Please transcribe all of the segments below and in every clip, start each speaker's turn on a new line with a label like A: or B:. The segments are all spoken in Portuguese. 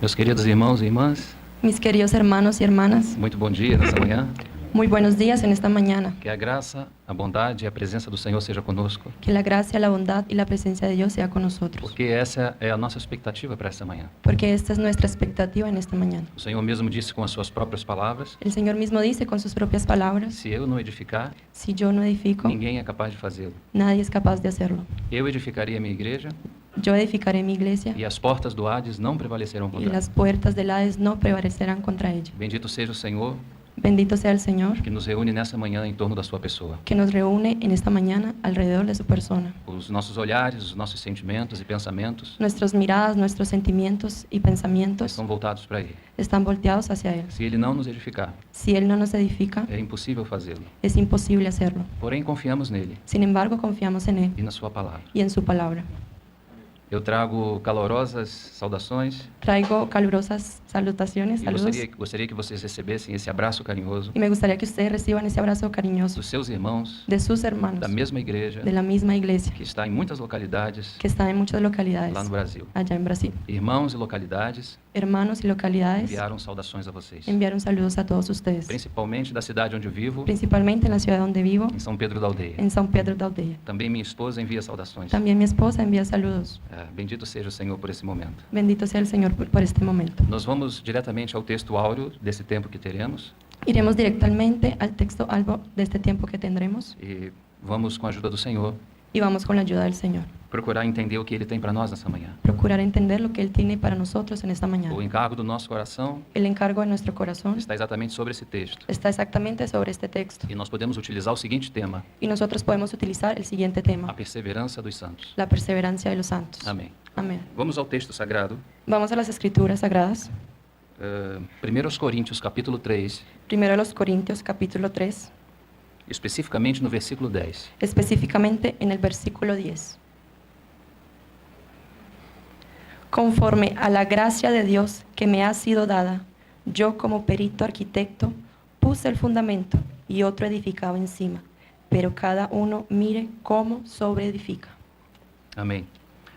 A: Meus queridos irmãos e irmãs,
B: Mis queridos hermanos y hermanas,
A: muito bom dia nessa manhã.
B: muy buenos días en esta mañana.
A: Que a graça, a bondade e a presença do Senhor seja conosco,
B: Que la gracia, la bondad y la presencia de Dios sea con nosotros.
A: porque essa é a nossa expectativa para essa manhã.
B: Porque esta es nuestra expectativa en esta mañana.
A: O Senhor mesmo disse com as suas próprias palavras:
B: El Señor mismo dice con sus propias palabras,
A: se eu não edificar,
B: si yo no edifico,
A: ninguém é capaz de fazê-lo.
B: nadie es capaz de hacerlo.
A: Eu edificaria a minha igreja
B: Yo edificaré mi iglesia
A: e as portas do Hades não prevalecerão
B: y
A: contra ela.
B: las puertas del Hades no prevalecerán contra ella.
A: Bendito seja o Senhor
B: Bendito sea el Señor
A: que nos reúne nessa manhã em torno da sua pessoa.
B: que nos reúne en esta mañana alrededor de su persona.
A: Os nossos olhares, os nossos sentimentos e pensamentos
B: Nuestras miradas, nuestros sentimientos y pensamientos
A: estão voltados para Ele.
B: están volteados hacia Él.
A: Se Ele não nos edificar,
B: Si Él no nos edifica,
A: é impossível fazê-lo.
B: es imposible hacerlo.
A: Porém, confiamos nele
B: Sin embargo, confiamos en Él
A: e na sua palavra.
B: y en su palabra.
A: Eu trago calorosas saudações
B: Traigo calurosas salutaciones,
A: e
B: saludos,
A: gostaria que vocês recebessem esse abraço carinhoso
B: y me gustaría que ustedes reciban ese abrazo cariñoso
A: dos seus irmãos
B: de sus hermanos,
A: da mesma igreja
B: de la misma iglesia,
A: que está em muitas localidades
B: que está en muchas localidades
A: lá no Brasil.
B: allá en Brasil.
A: Irmãos e localidades
B: Hermanos y localidades
A: enviaram saudações a vocês,
B: enviaron saludos a todos ustedes,
A: principalmente da cidade onde eu vivo,
B: principalmente en la ciudad donde vivo,
A: em São Pedro da Aldeia.
B: en São Pedro da Aldeia.
A: Também minha esposa envia saudações.
B: También mi esposa envía saludos.
A: Bendito seja o Senhor por esse momento.
B: Bendito sea el Señor por este momento.
A: Nós vamos diretamente ao texto áureo desse tempo que teremos
B: Iremos directamente al texto algo de este tiempo que tendremos
A: e vamos, com a ajuda do Senhor,
B: y vamos con la ayuda del Señor.
A: procurar entender o que Ele tem para nós nessa manhã.
B: Procurar entender lo que Él tiene para nosotros en esta mañana.
A: O encargo do nosso coração
B: El encargo de nuestro corazón
A: está exatamente sobre esse texto.
B: está exactamente sobre este texto.
A: E nós podemos utilizar o seguinte tema:
B: Y nosotros podemos utilizar el siguiente
A: a
B: tema,
A: perseverança dos santos.
B: la perseverancia de los santos.
A: Amém.
B: Amén.
A: Vamos ao texto sagrado.
B: Vamos a las Escrituras Sagradas.
A: 1 Coríntios, capítulo 3,
B: Primero a los Corintios, capítulo 3,
A: especificamente no versículo 10.
B: específicamente en el versículo 10. Conforme a la gracia de Dios que me ha sido dada, yo como perito arquitecto puse el fundamento y otro edificaba encima, pero cada uno mire cómo sobreedifica.
A: Amém.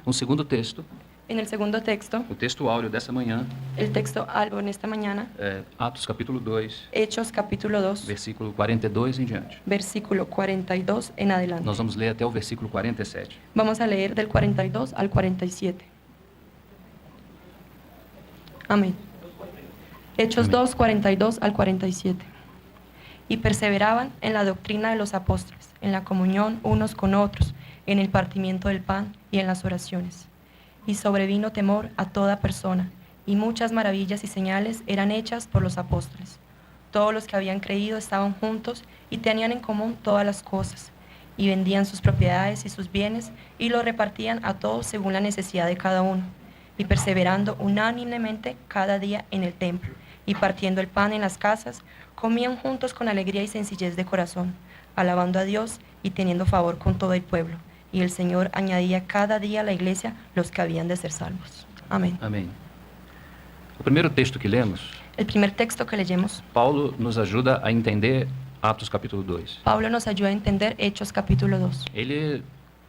A: Um segundo texto,
B: En el segundo texto,
A: o texto áureo dessa manhã,
B: el texto algo en esta mañana,
A: é Atos, capítulo 2,
B: Hechos capítulo 2,
A: versículo 42 em diante.
B: versículo 42 en adelante.
A: Nós vamos ler até o versículo 47.
B: Vamos a leer del 42 al 47. Amén. Hechos
A: Amén.
B: 2, 42 al 47. Y perseveraban en la doctrina de los apóstoles, en la comunión unos con otros, en el partimiento del pan y en las oraciones. Y sobrevino temor a toda persona, y muchas maravillas y señales eran hechas por los apóstoles. Todos los que habían creído estaban juntos y tenían en común todas las cosas, y vendían sus propiedades y sus bienes, y lo repartían a todos según la necesidad de cada uno, y perseverando unánimemente cada día en el templo, y partiendo el pan en las casas, comían juntos con alegría y sencillez de corazón, alabando a Dios y teniendo favor con todo el pueblo. Y el Señor añadía cada día a la iglesia los que habían de ser salvos. Amén.
A: Amém. O primeiro texto que lemos,
B: El primer texto que leemos,
A: Paulo nos ajuda a entender Atos, capítulo 2.
B: Pablo nos ayuda a entender Hechos capítulo 2.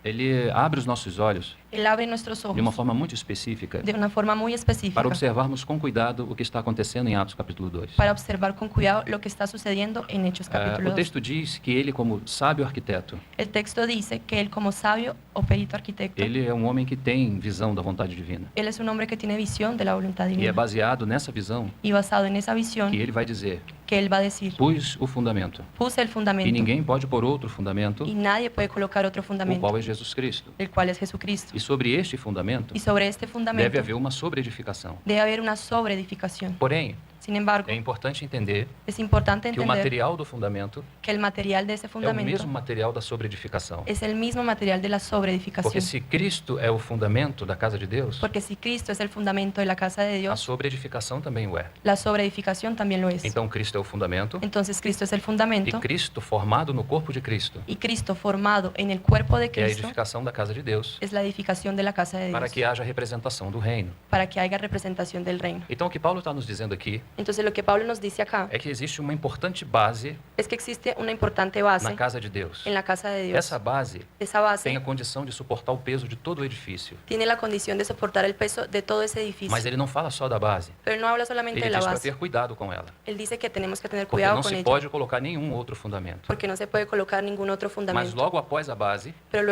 A: Ele abre os nossos olhos
B: Él abre nuestros
A: de uma
B: ojos
A: forma muito específica
B: de una forma muy específica
A: para observarmos com cuidado o que está acontecendo em Atos, capítulo 2.
B: para observar con cuidado lo que está sucediendo en Hechos capítulo
A: O
B: 2.
A: texto diz que ele, como sábio arquiteto,
B: El texto dice que él como sabio o perito arquitecto,
A: ele é um homem que tem visão da vontade divina.
B: él es un hombre que tiene visión de la voluntad
A: E é
B: divina.
A: baseado nessa visão
B: Y basado en esa visión
A: que ele vai dizer:
B: que él va a decir,
A: pus o fundamento,
B: puse el
A: e
B: fundamento
A: ninguém pode pôr outro fundamento,
B: y nadie puede colocar otro
A: o
B: fundamento,
A: qual é Jesus Cristo.
B: el cual es Jesucristo.
A: E sobre este fundamento
B: Y sobre este fundamento
A: deve haver uma sobreedificação.
B: debe haber una sobreedificación.
A: Porém,
B: Sin embargo,
A: é importante entender
B: es importante
A: que o
B: entender
A: material do fundamento
B: que el material de ese
A: é o
B: fundamento
A: mesmo material da sobreedificação.
B: es el mismo material de la
A: Porque
B: sobreedificación.
A: se Cristo é o fundamento da casa de Deus,
B: Porque si Cristo es el fundamento de la casa de
A: a
B: Dios,
A: sobreedificação também o é.
B: la sobreedificación también lo es.
A: Então Cristo é o fundamento
B: Entonces Cristo es el
A: e
B: fundamento
A: Cristo formado no corpo de Cristo
B: y Cristo formado en el cuerpo de
A: é a
B: Cristo
A: edificação da casa de Deus,
B: es la edificación de la casa de
A: para
B: Dios,
A: que haja representação do reino.
B: para que haya representación del reino.
A: Então o que Paulo está nos dizendo aqui
B: Entonces lo que Pablo nos dice acá
A: é que existe uma importante base
B: es que existe una importante base
A: na casa de Deus.
B: en la casa de Dios.
A: Essa base
B: Esa base
A: tem a condição de suportar o peso de todo o edifício.
B: tiene la condición de soportar el peso de todo ese edificio.
A: Mas ele não fala só da base.
B: Pero él no habla solamente
A: Ele
B: de la
A: diz para
B: base.
A: ter cuidado com ela.
B: Él dice que tenemos que tener
A: Porque
B: cuidado
A: não
B: con
A: se
B: ella,
A: pode colocar nenhum outro fundamento.
B: porque no se puede colocar ningún otro
A: Mas
B: fundamento.
A: logo após a base,
B: Pero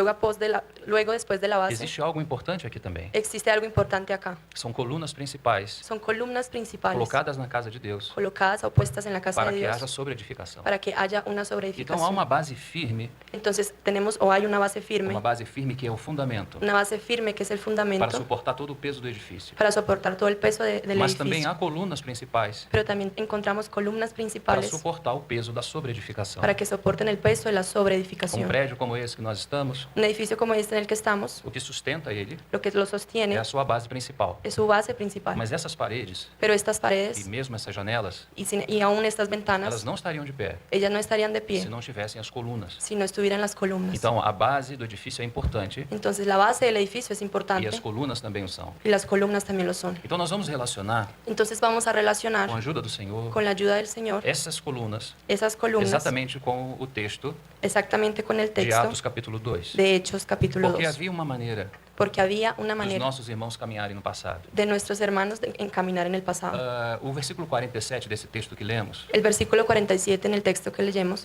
B: luego después de la base
A: existe algo importante aqui também.
B: existe algo importante acá.
A: São colunas principais
B: Son columnas principales
A: colocadas na casa de Deus
B: colocadas o puestas en la casa
A: para
B: de
A: que haja
B: Dios
A: sobreedificação.
B: para que haya una
A: Então há
B: sobreedificación.
A: uma base firme,
B: Entonces tenemos o hay una base firme
A: que é o fundamento
B: una base firme que es el
A: para
B: fundamento
A: suportar todo o peso do edifício.
B: para soportar todo el peso del
A: Mas também
B: edificio.
A: há colunas principais
B: Pero también encontramos columnas
A: para
B: principales
A: suportar o peso da sobreedificação.
B: para que soporten el peso de la
A: Um
B: sobreedificación.
A: prédio como esse que nós estamos,
B: Un edificio como este en el que estamos,
A: o que sustenta ele
B: lo que lo
A: é
B: sostiene
A: a sua base principal.
B: es su base principal.
A: Mas essas paredes
B: Pero estas
A: e
B: paredes
A: mesmo essas janelas,
B: y aún estas
A: elas
B: ventanas,
A: não estariam de pé
B: ellas no estarían de
A: se
B: pie
A: não tivessem as colunas.
B: si no estuvieran las columnas.
A: Então a base do edifício é importante
B: Entonces la base del edificio es
A: e
B: importante
A: as colunas também o são.
B: y las columnas también lo son.
A: Então nós vamos relacionar,
B: Entonces vamos a relacionar
A: com a ajuda do Senhor,
B: con la ayuda del Señor
A: essas colunas
B: esas columnas
A: exatamente com o texto
B: exactamente con el
A: de
B: texto
A: Atos capítulo 2.
B: de Hechos capítulo
A: Porque
B: 2.
A: havia uma maneira
B: Porque había una
A: dos
B: manera
A: nossos irmãos caminharem no passado.
B: de nuestros hermanos de encaminar en el pasado.
A: O versículo 47 desse texto que lemos,
B: El versículo 47 en el texto que leyemos,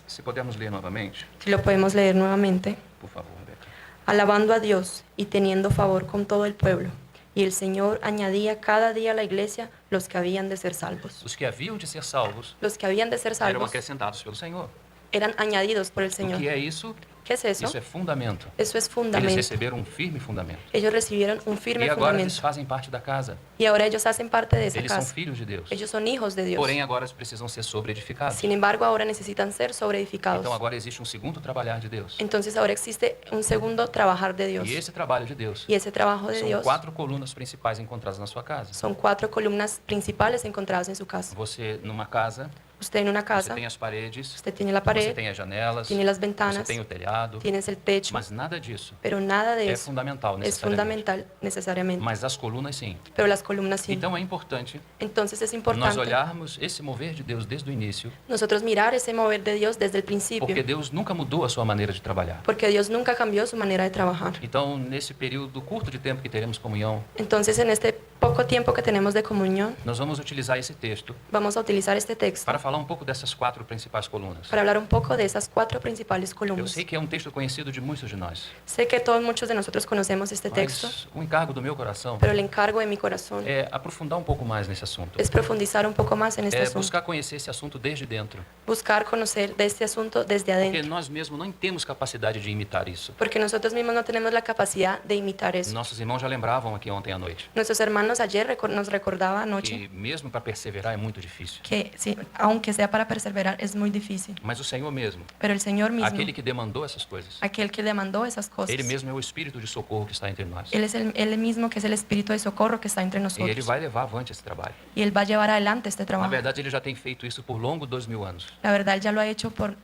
A: se pudermos ler novamente,
B: si lo podemos leer nuevamente.
A: por favor, Rebeca.
B: Alabando a Dios y teniendo favor con todo el pueblo. Y el Señor añadía cada día a la iglesia los que habían de ser salvos.
A: Os que haviam de ser salvos
B: Los que habían de ser
A: eram
B: salvos
A: acrescentados pelo Senhor.
B: eran añadidos por el
A: O
B: Señor.
A: que é isso?
B: ¿Qué es eso?
A: Isso é fundamento.
B: Eso es
A: Eles
B: fundamento.
A: receberam um firme fundamento.
B: Ellos recibieron un firme
A: E agora eles
B: fundamento.
A: fazem parte da casa.
B: Y ahora ellos hacen parte de esa
A: Eles são
B: casa.
A: filhos de Deus.
B: Ellos son hijos de Dios.
A: Porém, agora eles precisam ser sobreedificados.
B: Sin embargo, ahora necesitan ser sobreedificados.
A: Então agora existe um segundo trabalhar de Deus.
B: Entonces ahora existe un segundo trabajar de Dios.
A: E esse trabalho de Deus
B: Y ese trabajo de
A: são
B: Dios
A: 4 colunas principais encontradas na sua casa.
B: son 4 columnas principales encontradas en su casa.
A: Você, numa casa,
B: Usted en una
A: você
B: casa,
A: tem as paredes,
B: usted tiene la
A: você
B: pared,
A: tem as janelas,
B: tiene las
A: você
B: ventanas,
A: tem o telhado,
B: tienes el techo,
A: mas nada disso
B: pero nada de
A: é
B: eso
A: fundamental
B: es
A: necessariamente.
B: fundamental necesariamente.
A: Mas as colunas sim.
B: Pero las columnas sí.
A: Então é importante
B: Entonces es
A: nós
B: importante
A: olharmos esse mover de Deus desde o início,
B: nosotros mirar ese mover de Dios desde el principio,
A: porque Deus nunca mudou a sua maneira de trabalhar.
B: porque Dios nunca cambió su manera de trabajar.
A: Então, nesse período curto de tempo que teremos comunhão,
B: Entonces en este poco tiempo que tenemos de comunión,
A: nós vamos utilizar esse texto
B: vamos a utilizar este texto
A: para falar um pouco dessas 4 principais colunas.
B: para hablar un poco de esas 4 principales
A: Eu
B: columnas.
A: sei que é um texto conhecido de muitos de nós,
B: Sé que muchos de nosotros conocemos este texto,
A: mas o encargo do meu coração
B: pero el encargo de mi corazón
A: é aprofundar um pouco mais nesse assunto.
B: es profundizar un poco más en este
A: É
B: asunto,
A: buscar conhecer esse assunto desde dentro,
B: buscar conocer de este asunto desde
A: porque
B: adentro,
A: nós mesmos não temos capacidade de imitar isso.
B: porque nosotros mismos no tenemos la capacidad de imitar eso.
A: Nossos irmãos já lembravam aqui ontem à noite
B: Nuestros hermanos ayer nos recordaba anoche
A: que mesmo para perseverar é muito difícil.
B: que sí, aunque sea para perseverar es muy difícil,
A: Mas o Senhor mesmo,
B: pero el Señor mismo,
A: aquele que demandou essas coisas,
B: aquel que demandó esas cosas,
A: Ele mesmo é o Espírito de socorro que está entre nós.
B: Él es él mismo que es el espíritu de socorro que está entre
A: E Ele
B: nosotros,
A: vai levar avante esse trabalho.
B: y Él va a llevar adelante este
A: Na
B: trabajo.
A: verdade, Ele já tem feito isso por longo 2000 anos.
B: La verdad, Él ya lo ha hecho por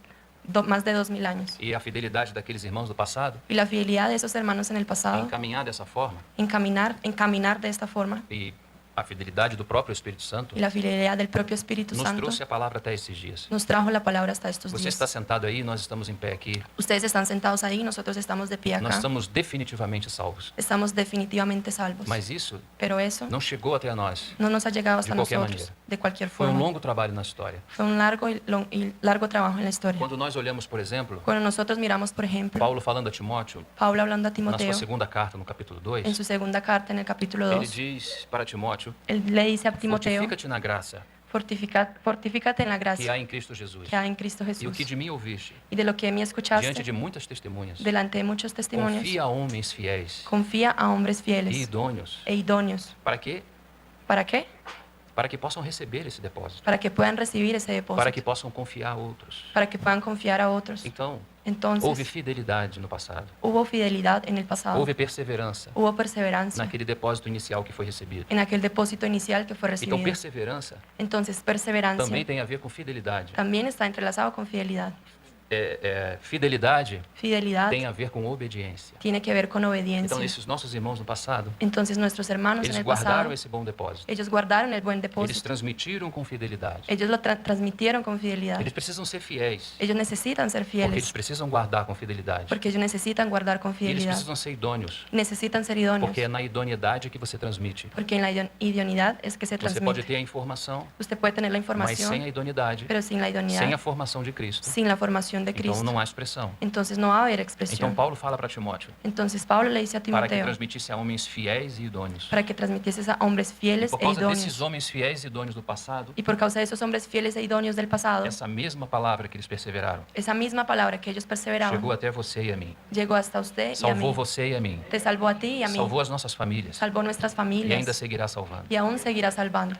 B: más de 2000 años.
A: E a fidelidade daqueles irmãos do passado,
B: Y la fidelidad de esos hermanos en el
A: em
B: pasado,
A: caminhar dessa forma,
B: encaminar de esta forma,
A: e a fidelidade do próprio Espírito Santo,
B: y la fidelidad del propio Espíritu
A: nos
B: Santo
A: trouxe a palavra até esses dias.
B: nos trajo la palabra hasta estos
A: Você
B: días.
A: está sentado aí, nós estamos em pé aqui.
B: Ustedes están sentados ahí, nosotros estamos de pie
A: Nós
B: acá.
A: estamos definitivamente salvos.
B: Estamos definitivamente salvos.
A: Mas isso
B: Pero eso
A: não chegou até nós.
B: no nos ha llegado hasta
A: de cualquier
B: nosotros
A: manera.
B: de cualquier
A: Foi um
B: forma.
A: longo trabalho na história.
B: Fue un largo y largo trabajo en la historia.
A: Quando nós olhamos, por exemplo,
B: Cuando nosotros miramos, por ejemplo,
A: Paulo falando a Timóteo,
B: Pablo hablando a
A: na
B: Timoteo
A: sua segunda carta, no capítulo 2,
B: en su segunda carta, en el capítulo
A: ele
B: 2,
A: diz para Timóteo:
B: él le dice a Timoteo,
A: fortifica-te na graça
B: fortifícate en la
A: que
B: gracia
A: há em Cristo Jesus.
B: que hay en Cristo
A: E o
B: Jesús.
A: que de mim ouviste,
B: Y de lo que me
A: diante
B: escuchaste,
A: de muitas testemunhas,
B: delante de muchos testimonios,
A: confia a homens fiéis
B: confía a hombres
A: e
B: fieles
A: idôneos.
B: e idóneos.
A: Para quê?
B: ¿Para qué?
A: Para que possam receber esse depósito.
B: Para que puedan recibir ese
A: Para
B: depósito,
A: que possam confiar a outros.
B: para que puedan confiar a otros.
A: Então,
B: Entonces,
A: houve fidelidade no passado.
B: hubo fidelidad en el pasado,
A: Houve perseverança
B: hubo perseverancia
A: naquele depósito inicial que foi recebido.
B: en aquel depósito inicial que fue
A: Então,
B: recibido.
A: perseverança
B: Entonces, perseverancia
A: também tem a ver com fidelidade.
B: también está entrelazado con fidelidad.
A: fidelidade
B: Fidelidad
A: tem a ver com obediência.
B: tiene que ver con
A: Então,
B: obediencia.
A: esses nossos irmãos no passado,
B: Entonces nuestros hermanos en
A: eles
B: el
A: guardaram
B: pasado,
A: esse bom depósito.
B: ellos guardaron el buen
A: Eles
B: depósito.
A: transmitiram com fidelidade.
B: Ellos lo transmitieron con fidelidad.
A: Eles precisam ser fiéis,
B: Ellos necesitan ser
A: porque eles
B: fieles,
A: precisam guardar com fidelidade.
B: porque ellos necesitan guardar con
A: E eles
B: fidelidad.
A: precisam ser idôneos,
B: Necesitan ser idóneos,
A: porque é na idoneidade que você transmite.
B: porque en la idoneidad es que se
A: Você pode
B: transmite.
A: ter a informação,
B: Usted puede tener la
A: mas sem
B: información,
A: a idoneidade,
B: pero sin la
A: sem a
B: idoneidad,
A: formação de Cristo,
B: sin la formación de
A: então
B: Cristo,
A: não há expressão.
B: entonces no va a haber
A: Então
B: expresión.
A: Paulo fala para Timóteo,
B: Entonces Pablo le dice a
A: para que
B: Timoteo
A: transmitisse a homens fiéis e idôneos.
B: para que transmitiese a hombres
A: E
B: fieles
A: por
B: e
A: causa
B: idóneos.
A: desses homens fiéis e idôneos do passado,
B: Y por causa de esos hombres fieles e idóneos del pasado,
A: essa mesma palavra que eles perseveraram
B: esa misma palabra que ellos perseveraban
A: chegou até você e a mim.
B: llegó hasta usted y a
A: Salvou
B: mí.
A: você e a mim.
B: Te salvó a ti y a mí.
A: Salvou as nossas famílias.
B: Salvó nuestras
A: E ainda
B: familias
A: seguirá salvando.
B: y aún seguirá salvando.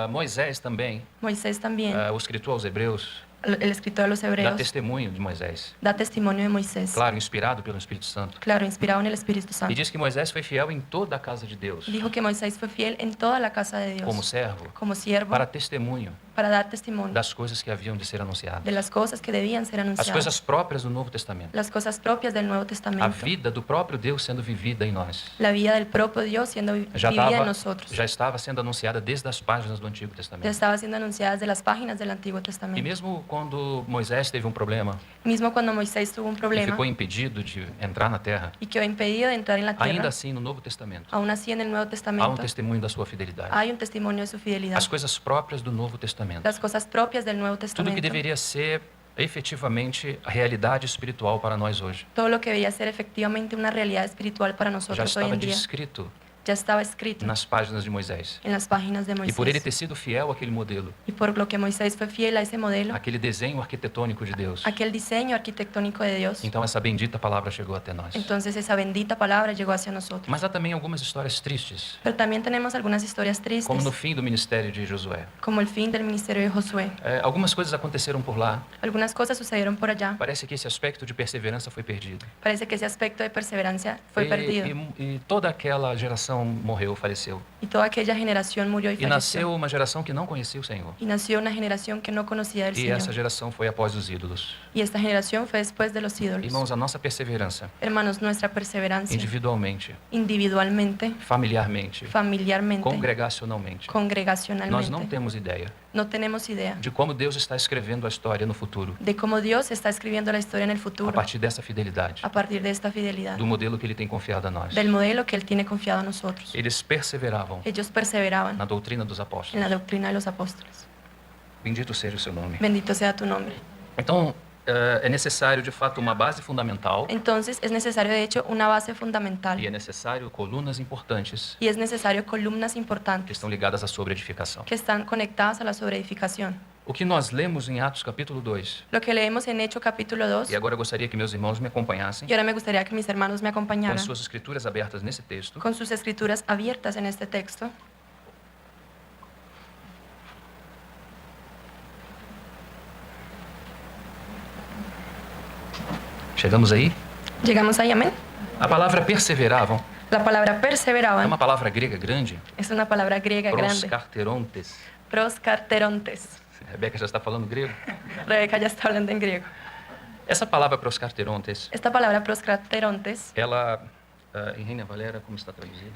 A: Moisés também,
B: Moisés también,
A: o escritor aos Hebreus,
B: el escritor de los
A: dá
B: Hebreos,
A: testemunho de Moisés.
B: da testimonio de Moisés.
A: Claro, inspirado pelo Espírito Santo.
B: Claro, inspirado en el Espíritu
A: E
B: Santo.
A: diz que Moisés foi fiel em toda a casa de Deus,
B: Dijo que Moisés fue fiel en toda la casa de
A: como
B: Dios,
A: servo,
B: como siervo,
A: para testemunho
B: para dar testimonio
A: das coisas que haviam de ser
B: de
A: anunciadas.
B: las cosas que debían ser
A: As
B: anunciadas,
A: coisas próprias do Novo Testamento.
B: las cosas propias del Nuevo
A: A
B: Testamento,
A: vida do próprio Deus sendo vivida em nós.
B: la vida del propio Dios siendo
A: Já
B: vivida en nosotros.
A: já estava sendo anunciada desde as páginas do Antigo
B: Ya
A: Testamento.
B: estaba siendo anunciada desde las páginas del Antiguo
A: E
B: Testamento.
A: mesmo quando Moisés teve um problema
B: Mismo cuando Moisés tuvo un
A: e
B: problema
A: ficou impedido de entrar na terra,
B: y quedó impedido de entrar en la
A: ainda
B: tierra,
A: assim no Novo Testamento
B: aún así en el Nuevo
A: há um
B: Testamento
A: testemunho da sua fidelidade.
B: hay un testimonio de su fidelidad.
A: As coisas próprias do Novo Testamento.
B: Las cosas propias del Nuevo
A: Tudo que
B: Testamento,
A: deveria ser efetivamente a realidade espiritual para nós hoje.
B: todo lo que debía ser efectivamente una realidad espiritual para
A: Já
B: nosotros hoy
A: estava
B: en día,
A: descrito
B: ya estaba escrito
A: nas páginas de Moisés.
B: en las páginas de
A: E por ele
B: Moisés.
A: ter sido fiel àquele modelo,
B: Y por lo que Moisés fue fiel a ese modelo,
A: aquele desenho arquitetônico de Deus,
B: aquel diseño arquitectónico de Dios,
A: então essa bendita palavra chegou até nós.
B: entonces esa bendita palabra llegó hacia nosotros.
A: Mas há também algumas histórias tristes,
B: Pero también tenemos algunas historias
A: como
B: tristes,
A: no fim do ministério de Josué.
B: como el fin del ministerio de Josué.
A: Algumas coisas aconteceram por lá.
B: Algunas cosas sucedieron por allá.
A: Parece que esse aspecto de perseverança foi perdido.
B: Parece que ese aspecto de perseverancia fue perdido.
A: E toda aquela geração morreu, faleceu.
B: Y toda aquella generación murió y
A: E nasceu
B: falleció.
A: uma geração que não conhecia o Senhor.
B: Y nació una generación que no conocía del
A: E essa
B: Señor.
A: geração foi após os ídolos.
B: Y esta generación fue después de los ídolos.
A: Irmãos, a nossa perseverança,
B: Hermanos, nuestra perseverancia
A: individualmente,
B: individualmente,
A: familiarmente,
B: familiarmente,
A: congregacionalmente, nós
B: congregacionalmente,
A: não temos ideia
B: no tenemos idea
A: de como Deus está escrevendo a história no futuro,
B: de cómo Dios está escribiendo la historia en el
A: a
B: futuro
A: partir dessa fidelidade,
B: a partir de esta fidelidad,
A: do modelo que Ele tem confiado a nós.
B: del modelo que Él tiene confiado a nosotros.
A: Eles perseveravam
B: Ellos perseveraban
A: na doutrina dos
B: en la
A: apóstolos.
B: doctrina de los apóstoles.
A: Bendito seja o seu nome.
B: Bendito sea tu nombre.
A: Então, é necessário, de fato, uma base fundamental
B: Entonces es necesario, de hecho, una base
A: e
B: fundamental
A: é necessário colunas importantes
B: y es necesario columnas
A: que
B: importantes
A: estão ligadas à sobreedificação.
B: que están conectadas a la sobreedificación.
A: O que nós lemos em Atos capítulo 2,
B: Lo que leemos en Hecho capítulo 2,
A: e agora eu gostaria que meus irmãos me acompanhassem
B: y ahora me gustaría que mis hermanos me
A: com
B: acompañaran
A: as suas escrituras abertas nesse texto.
B: con sus escrituras abiertas en este texto.
A: Chegamos aí?
B: Llegamos ahí, amén.
A: A palavra perseveravam
B: La palabra
A: é
B: perseveraban
A: uma palavra grega grande,
B: es una palabra griega grande.
A: proskarterontes.
B: Proskarterontes.
A: A Rebeca já está falando grego.
B: Rebeca ya está hablando en griego.
A: Essa palavra proskarterontes,
B: Esta palabra proskarterontes,
A: ela, em Reina Valera, como está traduzido?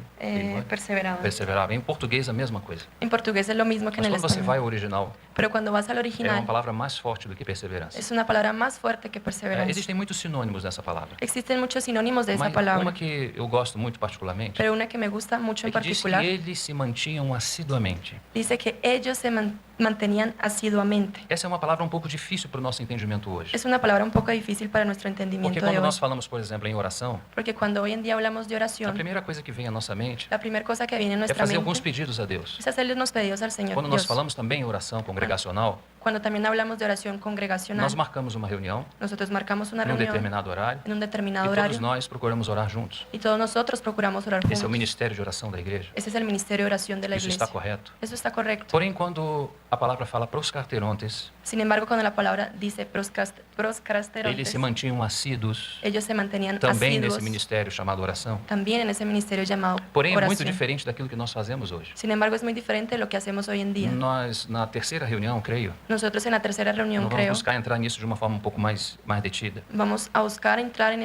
B: perseveraban.
A: Perseverava. Em português, a mesma coisa.
B: En portugués es lo mismo que en
A: Mas
B: el
A: quando você vai
B: español.
A: ao original,
B: Pero cuando vas al
A: é uma
B: original,
A: palavra mais forte do que perseverança.
B: es una palabra más fuerte que perseverancia.
A: Existem muitos sinônimos dessa palavra.
B: Existen muchos sinónimos de esa
A: Mas
B: palabra,
A: uma que eu gosto muito particularmente
B: pero una que me gusta mucho
A: é
B: en
A: que diz que
B: particular
A: eles se mantinham assiduamente.
B: dice que ellos se mantenían asiduamente.
A: Essa é uma palavra um pouco difícil para o nosso entendimento hoje.
B: Es una palabra un poco difícil para nuestro
A: Porque
B: entendimiento de
A: quando
B: hoy,
A: nós falamos, por exemplo, em oração,
B: porque cuando hoy en día hablamos de
A: a
B: oración,
A: primeira coisa que vem à nossa mente
B: la primera cosa que viene en
A: é
B: nuestra
A: fazer alguns
B: mente
A: pedidos a Deus.
B: es hacerle unos pedidos al Señor
A: Quando nós
B: Dios.
A: falamos também em oração congregacional,
B: Cuando también hablamos de oración congregacional,
A: nós marcamos uma reunião
B: nosotros marcamos una
A: num
B: reunión
A: determinado horário
B: en un
A: e
B: determinado
A: todos
B: horario
A: nós procuramos orar juntos.
B: y todos nosotros procuramos orar
A: Esse é o
B: juntos.
A: ministério de oração da igreja.
B: Ese es el ministerio de oración de la
A: Isso
B: iglesia.
A: está correto.
B: Eso está correcto.
A: Porém, quando a palavra fala proskarterontes,
B: Sin embargo, cuando la palabra dice
A: eles
B: proscasterontes,
A: se mantinham assíduos
B: ellos se mantenían
A: também
B: asiduos
A: nesse ministério chamado oração.
B: también en ese ministerio llamado
A: Porém, é muito
B: oración.
A: diferente daquilo que nós fazemos hoje.
B: Sin embargo, es muy diferente de lo que hacemos hoy en día.
A: Nós, na terceira reunião, creio,
B: Nosotros en la tercera reunión,
A: Nós vamos
B: creo,
A: buscar entrar nisso de uma forma um pouco mais detida.
B: vamos a buscar entrar en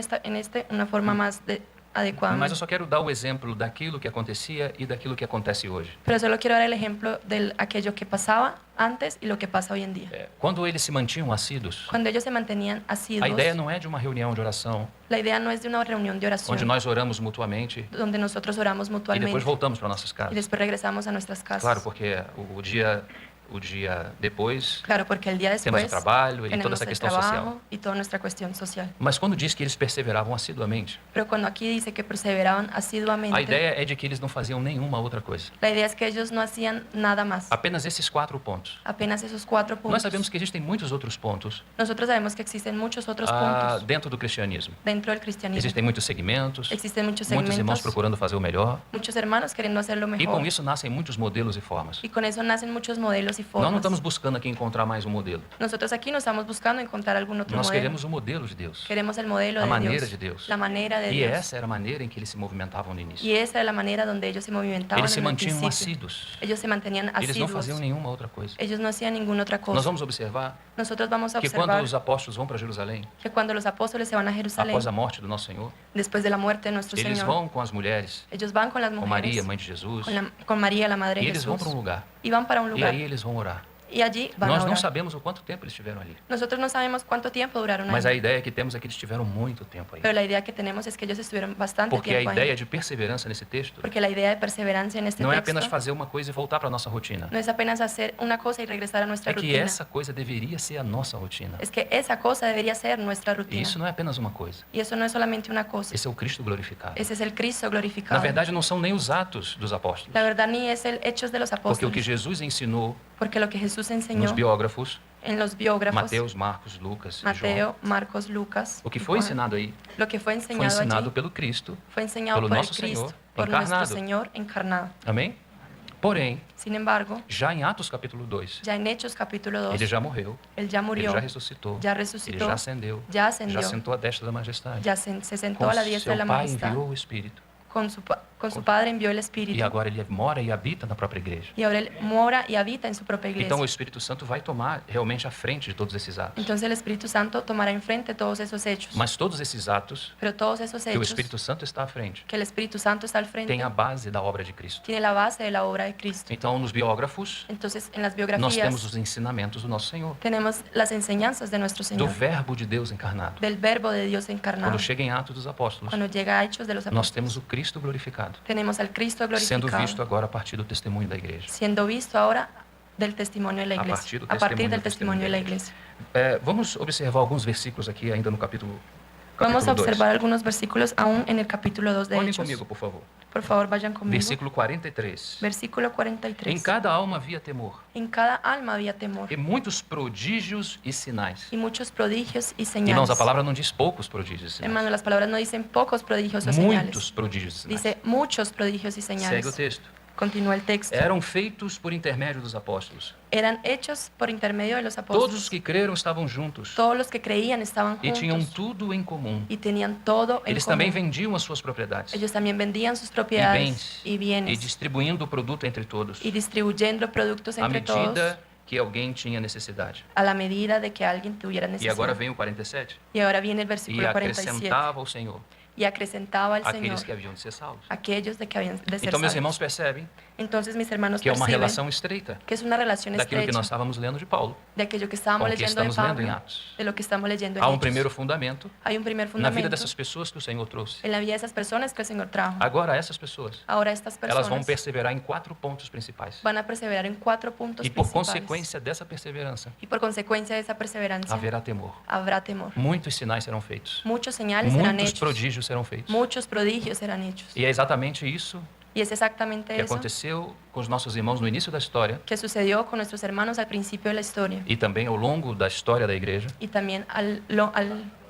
B: una forma más adecuada.
A: Mas eu só quero dar o exemplo daquilo que acontecia e daquilo que acontece hoje.
B: Pero solo quiero dar el ejemplo de aquello que pasaba antes y lo que pasa hoy en día.
A: Quando eles se mantinham assíduos,
B: Cuando ellos se mantenían
A: a
B: asiduos,
A: ideia não é de uma reunião de oração,
B: la idea no es de una reunión de oración
A: onde nós oramos mutuamente
B: donde nosotros oramos
A: e
B: mutuamente
A: depois voltamos para nossas
B: y
A: casas.
B: después regresamos a nuestras casas.
A: Claro, porque o dia depois
B: Claro, porque el día
A: temos o
B: después
A: trabalho e toda
B: tenemos
A: essa
B: el
A: questão
B: trabajo
A: social.
B: y toda nuestra cuestión social.
A: Mas quando diz que eles perseveravam assiduamente,
B: Pero cuando aquí dice que perseveraban
A: a
B: asiduamente,
A: ideia é de que eles não faziam nenhuma outra coisa.
B: la idea es que ellos no hacían nada más,
A: Apenas esses 4 pontos.
B: apenas esos 4
A: Nós
B: puntos.
A: sabemos que existem muitos outros pontos
B: Nosotros sabemos que existen muchos otros puntos
A: dentro do cristianismo.
B: dentro del cristianismo.
A: Existem muitos segmentos,
B: Existen muchos
A: muitos irmãos
B: segmentos,
A: procurando fazer o melhor.
B: muchos hermanos queriendo hacerlo
A: E com
B: mejor.
A: isso nascem muitos modelos e formas.
B: Y con eso nacen muchos modelos y
A: Nós não
B: formas.
A: estamos buscando aqui encontrar mais um modelo.
B: Nosotros aquí no estamos buscando encontrar algún otro
A: Nós
B: modelo.
A: queremos o modelo de Deus.
B: Queremos el modelo
A: A
B: de
A: maneira
B: Dios,
A: de Deus.
B: la manera de
A: E
B: Dios.
A: essa era a maneira em que eles se movimentavam no início.
B: Y esa era la manera donde ellos se movimentaban
A: Eles se
B: en el
A: mantinham
B: principio.
A: assíduos.
B: Ellos se mantenían
A: Eles não
B: asiduos.
A: faziam nenhuma outra coisa.
B: Ellos no hacían ninguna otra
A: Nós
B: cosa.
A: vamos observar
B: Nosotros vamos a
A: que quando
B: observar
A: os apóstolos vão para Jerusalém,
B: que cuando los apóstoles se van a Jerusalén,
A: após a morte do nosso Senhor,
B: después de la muerte de nuestro
A: eles
B: Señor,
A: vão com as mulheres,
B: ellos van con las
A: com Maria,
B: mujeres,
A: mãe de Jesus,
B: con María, la madre
A: e
B: de
A: eles vão
B: Jesús,
A: para um lugar.
B: y van para un
A: E
B: lugar.
A: aí eles vão orar.
B: Y allí van a
A: Nós não
B: orar.
A: sabemos o quanto tempo eles estiveram ali.
B: Nosotros no sabemos cuánto tiempo duraron
A: Mas a
B: ahí,
A: ideia que temos é que eles estiveram muito tempo aí.
B: pero la idea que tenemos es que ellos estuvieron bastante
A: Porque a
B: tiempo ahí.
A: ideia de perseverança nesse texto
B: Porque la idea de perseverancia en este
A: não é apenas
B: texto
A: fazer uma coisa e voltar para a nossa rotina.
B: no es apenas hacer una cosa y regresar a nuestra
A: É que
B: rutina.
A: essa coisa deveria ser a nossa rotina.
B: Es que esa cosa debería ser nuestra
A: E
B: rutina.
A: isso não é apenas uma coisa.
B: Y eso no es solamente una cosa.
A: Esse é o Cristo glorificado.
B: Ese es el Cristo
A: Na
B: glorificado.
A: verdade, não são nem os atos dos apóstolos.
B: La verdad ni es el hechos de los
A: Porque o que
B: apóstoles.
A: Jesus ensinou
B: Porque lo que Jesús
A: nos
B: enseñó
A: biógrafos,
B: en los biógrafos,
A: Mateus, Marcos, Lucas e João,
B: Mateo, Marcos, Lucas,
A: o que
B: y
A: foi
B: Juan,
A: ensinado aí
B: lo que fue
A: foi
B: enseñado
A: ensinado
B: allí
A: pelo Cristo.
B: fue enseñado
A: pelo
B: por el
A: nosso Senhor
B: Cristo, por nuestro
A: encarnado.
B: Señor encarnado.
A: Amém? Porém,
B: Sin embargo,
A: já em Atos capítulo 2,
B: ya en Hechos capítulo 2,
A: ele já morreu,
B: él ya
A: ele
B: murió,
A: já ressuscitou,
B: ya
A: ele
B: resucitó,
A: já ascendeu,
B: ya
A: já
B: ascendió,
A: sentou à destra da majestade.
B: ya se sentó
A: Com
B: a la diestra de
A: seu
B: la
A: Pai
B: majestad.
A: enviou o Espírito.
B: Con su Padre envió el Espíritu.
A: E agora ele mora e habita na própria igreja.
B: Y ahora él mora y habita en su propia iglesia.
A: Então o Espírito Santo vai tomar realmente a frente de todos esses atos.
B: Entonces el Espíritu Santo tomará enfrente todos esos hechos.
A: Mas todos esses atos
B: Pero todos esos
A: que o
B: hechos
A: Espírito Santo está à frente
B: que el Espíritu Santo está al frente
A: tem a base da obra de Cristo.
B: tiene la base de la obra de Cristo.
A: Então, nos biógrafos,
B: Entonces en las
A: nós
B: biografías
A: temos os ensinamentos do nosso Senhor,
B: tenemos las enseñanzas de nuestro
A: do
B: Señor,
A: Verbo de Deus encarnado.
B: del Verbo de Dios encarnado.
A: Quando chega em Atos dos Apóstolos,
B: Cuando llega a Hechos de los
A: nós
B: Apóstoles,
A: temos o Cristo glorificado,
B: tenemos al Cristo
A: sendo
B: glorificado,
A: visto agora a partir do testemunho da igreja.
B: siendo visto ahora del testimonio de la
A: A
B: iglesia,
A: partir do
B: a partir
A: testemunho
B: del testimonio de la iglesia.
A: Vamos observar alguns versículos aqui ainda no capítulo
B: Vamos a
A: 2.
B: observar algunos versículos aún en el capítulo 2 de
A: Olhem
B: Hechos.
A: comigo, por favor.
B: Por favor, vayan conmigo.
A: Versículo 43.
B: Versículo
A: Em
B: 43.
A: cada alma havia temor,
B: En cada alma había temor
A: e muitos prodígios e sinais.
B: y muchos prodigios y
A: Irmãos,
B: señales.
A: a palavra não diz poucos prodígios e sinais.
B: Hermano, las palabras no dicen pocos prodigios o
A: Muitos
B: señales.
A: prodígios e sinais.
B: Dice muchos prodigios y
A: Segue o
B: señales.
A: texto.
B: Continúa el texto.
A: Eram feitos por intermédio dos apóstolos.
B: Eran hechos por intermedio de los
A: Todos
B: apóstoles.
A: os que creram estavam juntos
B: Todos los que creían estaban
A: e tinham
B: juntos
A: tudo em comum.
B: y tenían todo en
A: Eles também
B: común.
A: vendiam as suas propriedades
B: Ellos también vendían sus
A: e
B: propiedades
A: bens
B: y
A: e
B: bienes
A: distribuindo o produto entre todos,
B: y distribuyendo productos
A: à
B: entre todos
A: medida que alguém tinha necessidade.
B: a la medida de que alguien tuviera
A: E agora
B: necesidad.
A: vem o 47.
B: Y ahora viene el
A: E
B: versículo 47.
A: acrescentava ao Senhor
B: Y acrecentaba al Señor
A: aqueles que haviam de ser salvos.
B: aquellos de que habían de ser
A: Então, meus
B: salvos.
A: irmãos percebem
B: Entonces mis hermanos
A: que é uma
B: perciben
A: relação estreita
B: que es una relación
A: daquilo que
B: estrecha
A: nós estávamos lendo de Paulo,
B: de aquello que estábamos
A: com o que
B: leyendo de
A: estamos lendo em
B: Pablo,
A: Atos.
B: de lo que estamos leyendo en
A: Há um
B: Hechos.
A: primeiro fundamento
B: Hay un primer
A: na
B: fundamento
A: vida dessas pessoas que o Senhor trouxe.
B: en la vida de esas personas que el Señor trajo.
A: Agora, essas pessoas,
B: Ahora estas
A: elas vão
B: personas
A: perseverar em 4 pontos principais.
B: van a perseverar en 4 puntos
A: E por
B: principales.
A: consequência dessa perseverança,
B: Y por consecuencia de esa perseverancia
A: haverá temor.
B: habrá temor.
A: Muitos sinais serão feitos.
B: Muchos señales serán
A: Muitos
B: hechos.
A: prodígios serão feitos.
B: Muchos prodigios serán hechos.
A: E é exatamente isso
B: Y es exactamente
A: que
B: eso
A: aconteceu com os nossos irmãos no início da história
B: que sucedió con nuestros hermanos al principio de la historia
A: e também ao longo da história da igreja.
B: y también a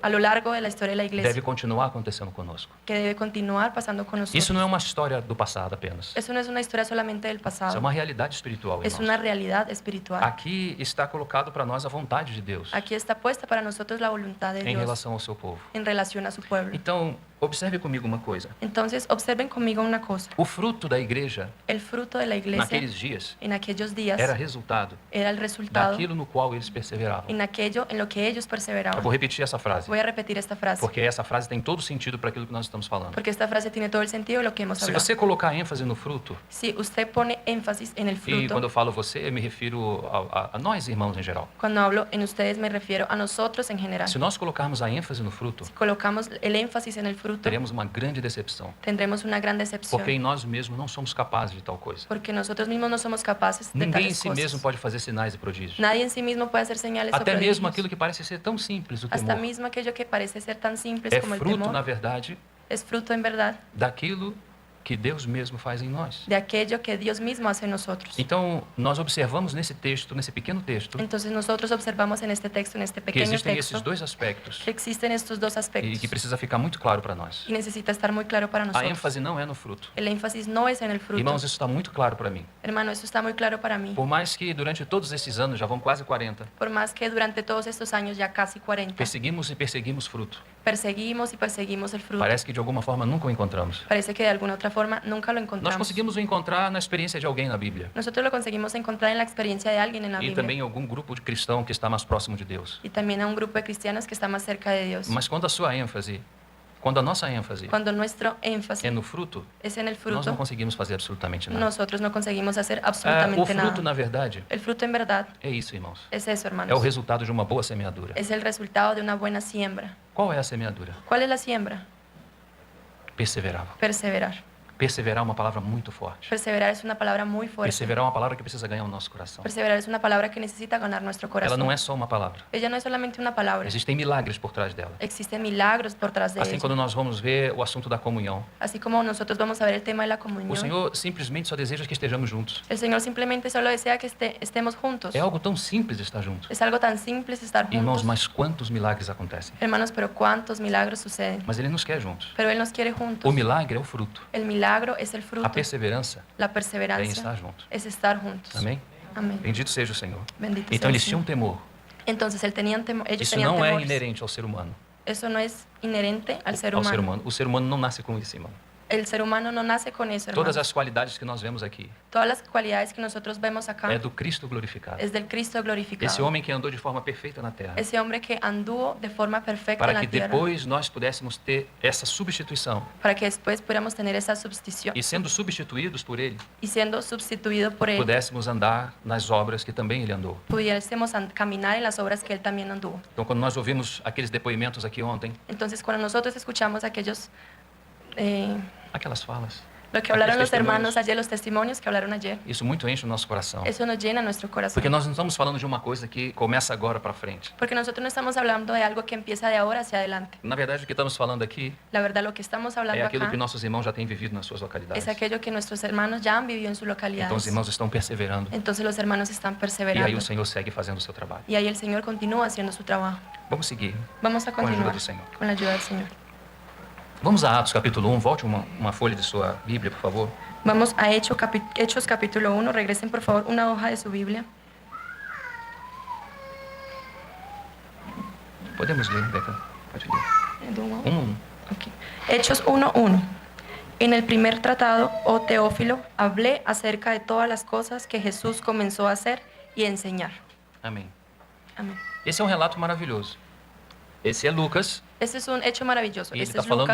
B: lo largo de la historia de la iglesia,
A: Deve continuar acontecendo conosco.
B: que debe continuar pasando con nosotros.
A: Isso não é uma história do passado apenas.
B: Eso no es una historia solamente del
A: Isso é
B: pasado,
A: uma realidade espiritual,
B: es
A: irmãos.
B: una realidad espiritual.
A: Aqui está colocado para nós a vontade de Deus
B: Aquí está puesta para nosotros la voluntad de
A: em
B: Dios
A: relação ao seu povo.
B: en relación a su pueblo.
A: Então, Observe comigo uma coisa.
B: Entonces, observen conmigo una cosa.
A: O fruto da igreja,
B: El fruto de la iglesia
A: naqueles dias,
B: en aquellos días
A: era resultado
B: era el resultado
A: daquilo no qual eles perseveravam.
B: en aquello en lo que ellos
A: Eu
B: perseveraban.
A: vou repetir essa frase,
B: Voy a repetir esta frase,
A: porque essa frase tem todo sentido para aquilo que nós estamos falando.
B: porque esta frase tiene todo el sentido de lo que hemos
A: Se
B: hablado.
A: você colocar ênfase no fruto,
B: Si usted pone énfasis en el
A: e
B: fruto,
A: quando eu falo você, eu me refiro a nós, irmãos, em geral.
B: cuando hablo en ustedes me refiero a nosotros en general.
A: Se nós colocarmos a ênfase no fruto,
B: Si colocamos el énfasis en el fruto,
A: teremos uma grande decepção,
B: tendremos una gran
A: porque
B: decepción,
A: em nós mesmos não somos capazes de tal coisa.
B: porque nosotros mismos no somos capaces de
A: Ninguém em
B: tales
A: si mesmo
B: cosas.
A: pode fazer sinais e prodígios.
B: Nadie en sí mismo puede hacer señales o
A: Até mesmo
B: prodigios.
A: aquilo que parece ser tão simples, o
B: Hasta
A: temor,
B: mismo aquello que parece ser tan simples
A: é
B: como el
A: fruto, na
B: temor,
A: verdade,
B: es fruto en verdad
A: daquilo que Deus mesmo faz em nós.
B: de aquello que Dios mismo hace en nosotros.
A: Então, nós observamos nesse texto, nesse pequeno texto,
B: Entonces nosotros observamos en este texto, en este
A: que
B: pequeño
A: existem esses
B: texto,
A: dois aspectos
B: que existen estos dos
A: e
B: aspectos
A: que precisa ficar muito claro para nós.
B: y necesita estar muy claro para
A: A
B: nosotros.
A: ênfase não é no fruto.
B: El énfasis no es en el fruto.
A: Irmãos, isso está muito claro para mim.
B: Hermano, eso está muy claro para mí.
A: Por mais que durante todos esses anos, já vão quase 40,
B: Por más que durante todos estos años, ya casi 40,
A: perseguimos e perseguimos fruto.
B: perseguimos y perseguimos el fruto.
A: Parece que de alguma forma nunca o encontramos.
B: Parece que de alguna otra forma nunca lo
A: Nós
B: encontramos.
A: conseguimos o encontrar na experiência de alguém na Bíblia.
B: Nosotros lo conseguimos encontrar en la experiencia de alguien en la
A: E
B: Biblia.
A: também em algum grupo de cristão que está mais próximo de Deus.
B: Y también a un grupo de cristianos que está más cerca de Dios.
A: Mas quando a sua ênfase, quando a nossa ênfase
B: Cuando nuestro
A: é
B: énfasis
A: no fruto,
B: es en el
A: nós não
B: fruto,
A: conseguimos fazer absolutamente nada.
B: nosotros no conseguimos hacer
A: O
B: absolutamente
A: fruto,
B: nada.
A: na verdade,
B: El fruto en verdad
A: é isso, irmãos.
B: es eso,
A: É o
B: hermanos.
A: resultado de uma boa semeadura.
B: Es el resultado de una buena siembra.
A: Qual é a semeadura?
B: ¿Cuál es la siembra?
A: Perseverar.
B: Perseverar.
A: Perseverar é uma palavra muito forte.
B: Perseverar es una palabra muy fuerte.
A: Perseverar é uma palavra que precisa ganhar o nosso coração.
B: Perseverar es una palabra que necesita ganar nuestro
A: Ela
B: corazón.
A: não é só uma palavra.
B: Ella no es solamente una palabra.
A: Existem milagres por trás dela.
B: Existen milagros por trás de
A: Assim,
B: ella.
A: quando nós vamos ver o assunto da comunhão,
B: Así como nosotros vamos a ver el tema de la
A: o
B: comunión.
A: Senhor simplesmente só deseja que estejamos juntos.
B: El Señor simplemente solo desea que estemos juntos.
A: É algo tão simples estar juntos.
B: Es algo tan simple estar
A: Irmãos,
B: juntos.
A: mas quantos milagres acontecem?
B: Hermanos, pero cuántos milagros suceden.
A: Mas Ele nos quer juntos.
B: Pero Él nos quiere
A: O
B: juntos.
A: milagre é o fruto.
B: El milagro es el
A: A
B: fruto.
A: perseverança
B: La
A: é em
B: perseverancia
A: estar juntos.
B: es estar juntos.
A: Amém?
B: Amén.
A: Bendito seja o Senhor.
B: Bendito
A: Então
B: sea el
A: eles tinham
B: Señor.
A: temor.
B: Entonces ellos tenían
A: Isso
B: tenían
A: não é
B: temores.
A: inerente ao ser humano.
B: Eso no es inherente al ser
A: Ao ser
B: humano.
A: humano. O ser humano não nasce com isso, irmão.
B: El ser humano no nace con eso,
A: Todas
B: hermanos.
A: as qualidades que nós vemos aqui
B: Todas las cualidades que nosotros vemos acá
A: é do Cristo glorificado.
B: es del Cristo glorificado.
A: Esse homem que andou de forma perfeita na terra.
B: Ese hombre que anduvo de forma perfecta
A: Para
B: en
A: que
B: la tierra,
A: depois nós pudéssemos ter essa substituição.
B: para que después pudiéramos tener esa sustitución
A: E sendo substituídos por Ele,
B: y siendo sustituido por él,
A: pudéssemos andar nas obras que também Ele andou.
B: pudiésemos caminar en las obras que él también anduvo.
A: Então, quando nós ouvimos aqueles depoimentos aqui ontem,
B: Entonces, cuando nosotros escuchamos aquellos,
A: aquelas falas,
B: lo que hablaron
A: aqueles
B: los hermanos
A: testemunhos,
B: ayer, los testimonios que hablaron ayer,
A: isso muito enche o nosso coração.
B: eso nos llena nuestro corazón.
A: Porque nós não estamos falando de uma coisa que começa agora para frente.
B: Porque nosotros no estamos hablando de algo que empieza de ahora hacia adelante.
A: Na verdade, o que estamos falando aqui
B: La verdad, lo que estamos hablando
A: é aquilo
B: acá
A: que nossos irmãos já têm vivido nas suas localidades.
B: es aquello que nuestros hermanos ya han vivido en sus
A: Então,
B: localidades.
A: os irmãos estão perseverando.
B: Entonces los hermanos están
A: E aí
B: perseverando.
A: o Senhor segue fazendo o seu trabalho.
B: Y ahí el Señor continúa haciendo su trabajo.
A: Vamos seguir.
B: Vamos a
A: Com a ajuda
B: continuar
A: do Senhor.
B: con la ayuda del Señor.
A: Vamos a Atos capítulo 1. Volte uma folha de sua Bíblia, por favor.
B: Vamos a Hechos capítulo 1. Regresen por favor una hoja de su Biblia.
A: Podemos ler, Beca? Pode ler.
B: Ok. Hechos 1:1. En el primer tratado, oh Teófilo, hablé acerca de todas las cosas que Jesús comenzó a hacer y a enseñar.
A: Amém.
B: Amén.
A: Esse é um relato maravilhoso. Esse é Lucas,
B: Este es un hecho maravilloso.
A: e ele
B: Este
A: está
B: es
A: falando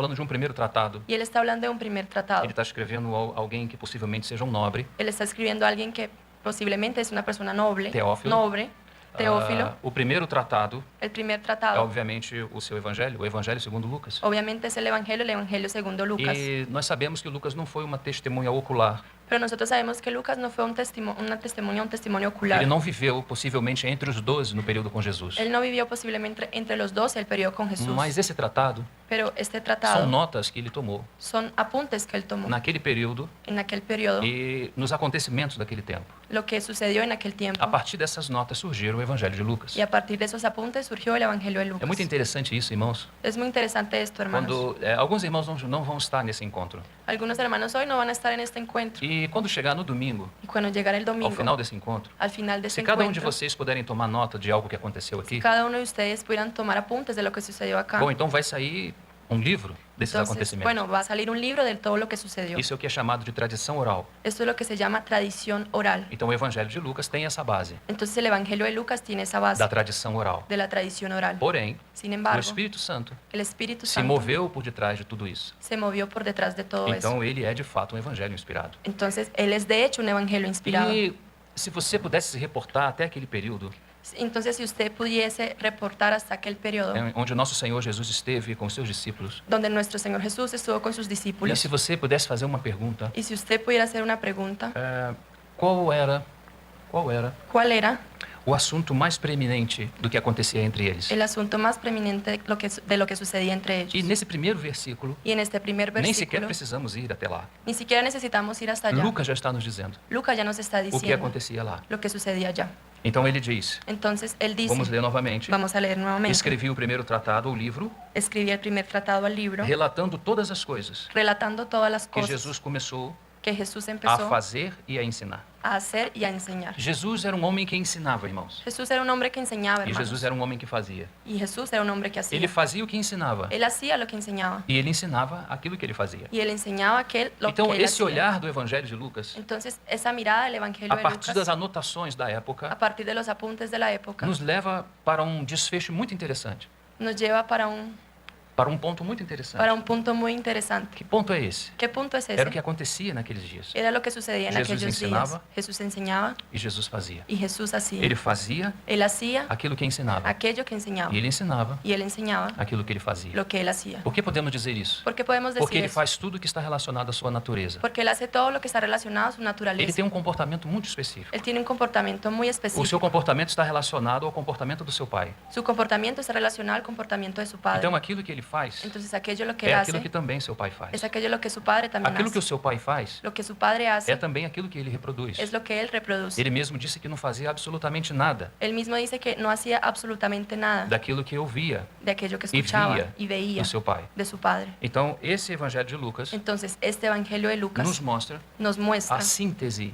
B: Lucas
A: de um primeiro tratado.
B: y él está hablando de un primer tratado.
A: Ele está escrevendo alguém que possivelmente seja um nobre.
B: Él está escribiendo a alguien que posiblemente es una persona noble.
A: Teófilo.
B: Noble. Teófilo.
A: O primeiro tratado
B: El primer
A: é,
B: tratado.
A: obviamente, o seu evangelho, o evangelho segundo Lucas.
B: Obviamente es el Evangelio segundo Lucas.
A: E nós sabemos que Lucas não foi uma testemunha ocular.
B: Pero nosotros sabemos que Lucas no fue un testimonio ocular.
A: Ele não viveu, possivelmente, entre os 12 no período com Jesus.
B: Él no vivió posiblemente entre los 12 el periodo con Jesús.
A: Mas esse tratado
B: Pero este
A: são
B: tratado
A: notas que ele tomou
B: son apuntes que él tomó
A: naquele período
B: en aquel periodo,
A: e nos acontecimentos daquele tempo.
B: lo que sucedió en aquel tiempo.
A: A partir dessas notas surgiram o evangelho de Lucas.
B: Y a partir de esos apuntes surgió el Evangelio de Lucas.
A: É muito interessante isso, irmãos.
B: Es muy interesante esto, hermanos.
A: Quando alguns irmãos não vão estar nesse encontro.
B: Algunos hermanos hoy no van a estar en este encuentro.
A: E quando chegar no domingo,
B: Y cuando llegara el domingo,
A: ao final desse encontro,
B: al final de
A: se
B: este
A: cada um de
B: encuentro,
A: vocês puderem tomar nota de algo que aconteceu
B: si
A: aqui,
B: cada uno de ustedes pudieran tomar apuntes de lo que sucedió acá,
A: bom, então vai sair livro desses
B: Entonces,
A: acontecimentos.
B: bueno, va a salir un libro de todo lo que sucedió.
A: Isso é o que é chamado de tradição oral.
B: Esto es lo que se llama tradición oral.
A: Então o Evangelho de Lucas tem essa base
B: Entonces el Evangelio de Lucas tiene esa base
A: da tradição oral.
B: de la tradición oral.
A: Porém,
B: Sin
A: o
B: embargo,
A: Espírito Santo
B: el Espíritu
A: se
B: Santo
A: moveu por detrás de tudo isso.
B: se movió por detrás de todo eso.
A: Então ele é de fato um evangelho inspirado.
B: Entonces él es de hecho un evangelio inspirado.
A: E se você pudesse se reportar até aquele período
B: Entonces si usted pudiese reportar hasta aquel periodo
A: onde o nosso Senhor Jesus esteve com os seus discípulos,
B: donde nuestro Señor Jesús estuvo con sus
A: e
B: discípulos,
A: se você pudesse fazer uma pergunta,
B: y si usted pudiera hacer una pregunta,
A: qual era
B: ¿cuál era
A: o assunto mais preeminente do que acontecia entre eles?
B: el asunto más preeminente de lo que sucedía entre ellos?
A: E nesse primeiro versículo,
B: Y en este primer
A: nem sequer
B: versículo,
A: precisamos ir até lá.
B: ni siquiera necesitamos ir hasta allá.
A: Lucas já está nos dizendo
B: Lucas ya nos está
A: o que
B: diciendo
A: acontecia lá.
B: lo que sucedía allá.
A: Então ele diz,
B: Entonces él dice,
A: vamos ler novamente,
B: vamos a leer nuevamente,
A: escrevi o primeiro tratado, o livro,
B: escribí el primer tratado al libro,
A: relatando todas as coisas
B: relatando todas las
A: que
B: cosas
A: Jesus começou
B: que Jesús
A: a
B: empezó
A: fazer e a ensinar.
B: a hacer y a enseñar.
A: Jesus era um homem que ensinava, irmãos.
B: Jesús era un hombre que enseñaba,
A: E
B: hermanos.
A: Jesus era um homem que fazia.
B: Y Jesús era un hombre que hacía.
A: Ele fazia o que ensinava.
B: Él hacía lo que enseñaba.
A: E ele ensinava aquilo que ele fazia.
B: Y él enseñaba lo
A: Então,
B: que él
A: esse
B: hacía.
A: olhar do Evangelho de Lucas,
B: Entonces, esa mirada del Evangelio
A: a
B: de
A: partir das
B: Lucas,
A: anotações da
B: a
A: época,
B: partir de los apuntes de la época,
A: nos leva para um desfecho muito interessante.
B: nos lleva para un
A: Ponto muito interessante.
B: punto muy interesante.
A: Que ponto é esse?
B: ¿Qué punto es ese?
A: Era o que acontecia naqueles dias.
B: Era lo que sucedía en
A: Jesús
B: aquellos días.
A: ensinaba.
B: Jesús enseñaba
A: E Jesus fazia.
B: y Jesús hacía.
A: Ele fazia
B: Él hacía
A: aquilo que ensinava.
B: aquello que enseñaba.
A: E ele ensinava
B: Y él enseñaba
A: aquilo que ele fazia.
B: lo que él hacía.
A: Por que podemos dizer isso?
B: ¿Por qué podemos
A: Porque
B: decir
A: ele
B: eso?
A: faz tudo que está relacionado à sua natureza.
B: Porque él hace todo lo que está relacionado a su
A: Ele
B: naturaleza.
A: tem um comportamento muito específico.
B: Él tiene un comportamiento muy
A: O seu
B: específico.
A: comportamento está relacionado ao comportamento do seu pai.
B: Su comportamiento está relacionado al comportamiento de su padre.
A: Então, aquilo que ele faz
B: Entonces, aquello lo que
A: é
B: él
A: aquilo
B: hace
A: que também seu pai faz.
B: es aquello lo que su padre también
A: Aquilo que o
B: hace.
A: seu pai faz
B: Lo que su padre hace
A: é também aquilo que ele reproduz.
B: es lo que él reproduce.
A: Ele mesmo disse que não fazia absolutamente nada
B: Él mismo dice que no hacía absolutamente nada
A: daquilo que ouvia
B: de aquello que
A: e
B: escuchaba
A: via
B: y veía
A: do seu pai.
B: de su padre.
A: Então, esse evangelho de Lucas
B: Entonces, este Evangelio de
A: nos
B: Lucas
A: mostra
B: nos muestra
A: a síntese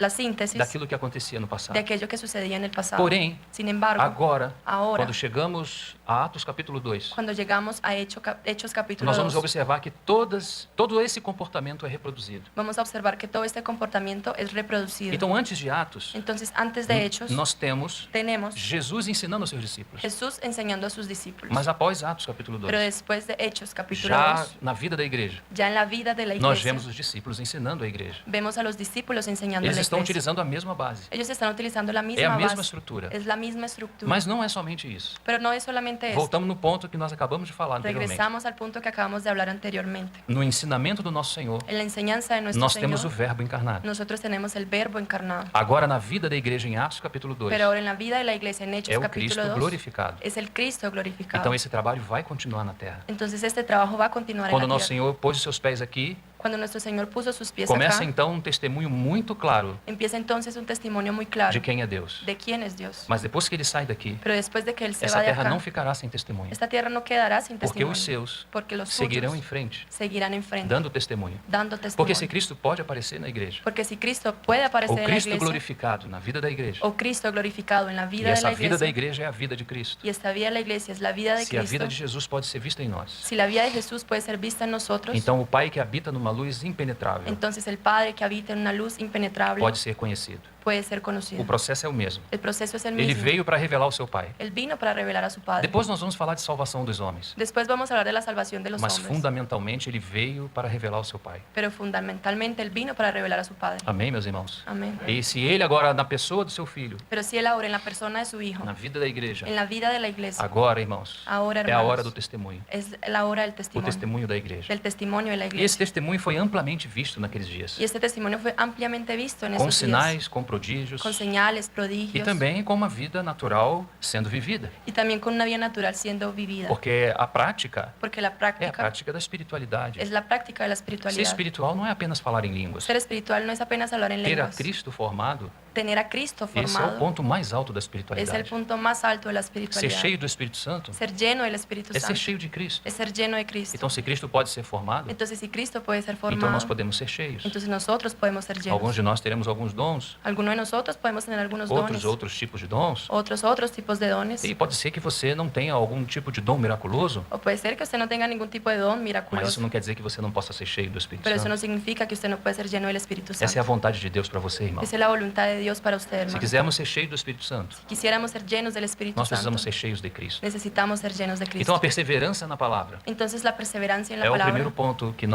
B: la síntesis
A: daquilo que acontecia no passado.
B: de aquello que sucedía en el pasado.
A: Porém,
B: Sin embargo,
A: agora,
B: ahora,
A: quando chegamos a Atos capítulo 2,
B: cuando llegamos a Hechos capítulo
A: nós vamos
B: 2,
A: observar que todo esse comportamento é reproduzido.
B: vamos a observar que todo este comportamiento es reproducido.
A: Então, antes de Atos,
B: Entonces, antes de Hechos,
A: nós temos
B: tenemos
A: Jesus ensinando aos seus discípulos.
B: Jesús enseñando a sus discípulos.
A: Mas após Atos capítulo 2,
B: Pero después de Hechos capítulo
A: já
B: 2,
A: na vida da igreja,
B: ya en la vida de la
A: nós
B: iglesia,
A: vemos os discípulos ensinando a igreja.
B: vemos a los discípulos enseñando a
A: Eles
B: la
A: estão
B: iglesia.
A: utilizando a mesma base.
B: Ellos están utilizando la
A: É a
B: misma
A: mesma
B: base.
A: estrutura.
B: Es la misma estructura.
A: Mas não é somente isso.
B: Pero no es solamente esto.
A: Voltamos no ponto que nós acabamos de falar anteriormente.
B: Regresamos al punto que acabamos de hablar anteriormente.
A: No ensinamento do nosso Senhor,
B: En la enseñanza de nuestro
A: nós
B: Señor,
A: temos o Verbo encarnado.
B: nosotros tenemos el verbo encarnado.
A: Agora, na vida da igreja, em Atos capítulo 2,
B: Pero ahora en la vida de la iglesia, en Hechos
A: é o
B: capítulo
A: Cristo
B: 2,
A: glorificado.
B: es el Cristo glorificado.
A: Então, esse trabalho vai continuar na terra.
B: Entonces este trabajo va a continuar
A: Quando
B: en la
A: nosso
B: tierra.
A: Senhor pôs os seus pés aqui,
B: Cuando nuestro Señor puso sus pies
A: começa
B: acá,
A: então um testemunho muito claro
B: empieza entonces un testimonio muy claro
A: de quem é Deus.
B: de quién es Dios.
A: Mas depois que ele sai daqui,
B: Pero después de que Él se
A: essa
B: va de
A: terra
B: acá,
A: não ficará sem testemunho.
B: esta tierra no quedará sin
A: Porque
B: testimonio.
A: os seus
B: Porque los
A: seguirão em
B: suyos
A: frente,
B: seguirán enfrente,
A: dando testemunho.
B: dando
A: Porque
B: testimonio.
A: se Cristo pode aparecer na igreja,
B: Porque si Cristo puede
A: ou
B: aparecer en la
A: Cristo
B: iglesia,
A: glorificado na vida da igreja,
B: o Cristo glorificado en la
A: e
B: vida de
A: essa
B: la
A: vida da
B: iglesia,
A: igreja é a vida de Cristo.
B: y esta vida de la iglesia es la vida de
A: Se a vida
B: Cristo,
A: de Jesus pode ser vista em nós,
B: si la vida de Jesús puede ser vista en nosotros,
A: então o Pai que habita numa luz impenetrável
B: entonces el Padre que habita en una luz impenetrable
A: pode ser conhecido.
B: puede ser conocido.
A: O processo é o mesmo.
B: El proceso es el
A: Ele
B: mismo.
A: veio para revelar o seu Pai.
B: Él vino para revelar a su Padre.
A: Depois nós vamos falar de salvação dos homens.
B: Después vamos a hablar de la salvación de los
A: Mas
B: hombres.
A: fundamentalmente ele veio para revelar o seu Pai.
B: Pero fundamentalmente Él vino para revelar a su Padre.
A: Amém, meus irmãos?
B: Amén.
A: E se ele agora, na pessoa do seu filho,
B: Pero si Él ahora en la persona de su Hijo,
A: na vida da igreja,
B: en la vida de la iglesia,
A: agora, irmãos,
B: ahora,
A: é a
B: hermanos,
A: hora do testemunho.
B: es la hora del
A: O
B: testimonio,
A: testemunho da igreja.
B: del testimonio de la
A: E esse
B: iglesia.
A: testemunho foi amplamente visto naqueles dias.
B: Y este testimonio fue ampliamente visto en
A: Com
B: esos días,
A: sinais, com prodígios.
B: con señales,
A: E
B: prodigios,
A: também com uma vida natural sendo vivida.
B: y también con una vida natural siendo vivida.
A: Porque a prática
B: Porque la
A: é a
B: práctica
A: prática da espiritualidade.
B: es la práctica de la
A: Ser
B: espiritualidad.
A: espiritual não é apenas falar em línguas.
B: Ser espiritual no es apenas hablar en
A: Ter a
B: lenguas.
A: Cristo formado
B: tener a Cristo
A: Esse é o
B: formado
A: ponto mais alto da
B: es el
A: espiritualidade.
B: punto más alto de la
A: Ser
B: espiritualidad.
A: cheio do Espírito Santo
B: Ser lleno del Espíritu
A: é ser
B: Santo
A: cheio de Cristo.
B: es ser lleno de Cristo.
A: Então, se Cristo pode ser formado,
B: Entonces, si Cristo puede ser
A: então nós
B: formado,
A: podemos ser cheios.
B: entonces nosotros podemos ser
A: Alguns
B: llenos.
A: de nós teremos alguns dons,
B: Algunos de nosotros podemos tener algunos dones,
A: outros tipos de dons.
B: otros tipos de dones.
A: E pode ser que você não tenha algum tipo de dom miraculoso,
B: O puede ser que usted no tenga ningún tipo de don
A: mas isso
B: miraculoso,
A: não quer dizer que você não possa ser cheio do Espírito
B: pero eso no
A: Santo.
B: significa que usted no puede ser lleno del Espíritu
A: Essa é a
B: Santo.
A: vontade de Deus para você, irmão.
B: Esa es la voluntad de Dios para usted,
A: Se
B: hermano.
A: quisermos ser cheios do Espírito Santo,
B: Quisiéramos ser llenos del Espíritu
A: nós
B: Santo.
A: precisamos ser cheios de Cristo.
B: Necesitamos ser llenos de
A: Então,
B: Cristo.
A: a perseverança na palavra
B: Entonces, la perseverancia en
A: é
B: la
A: o primeiro
B: palabra
A: ponto que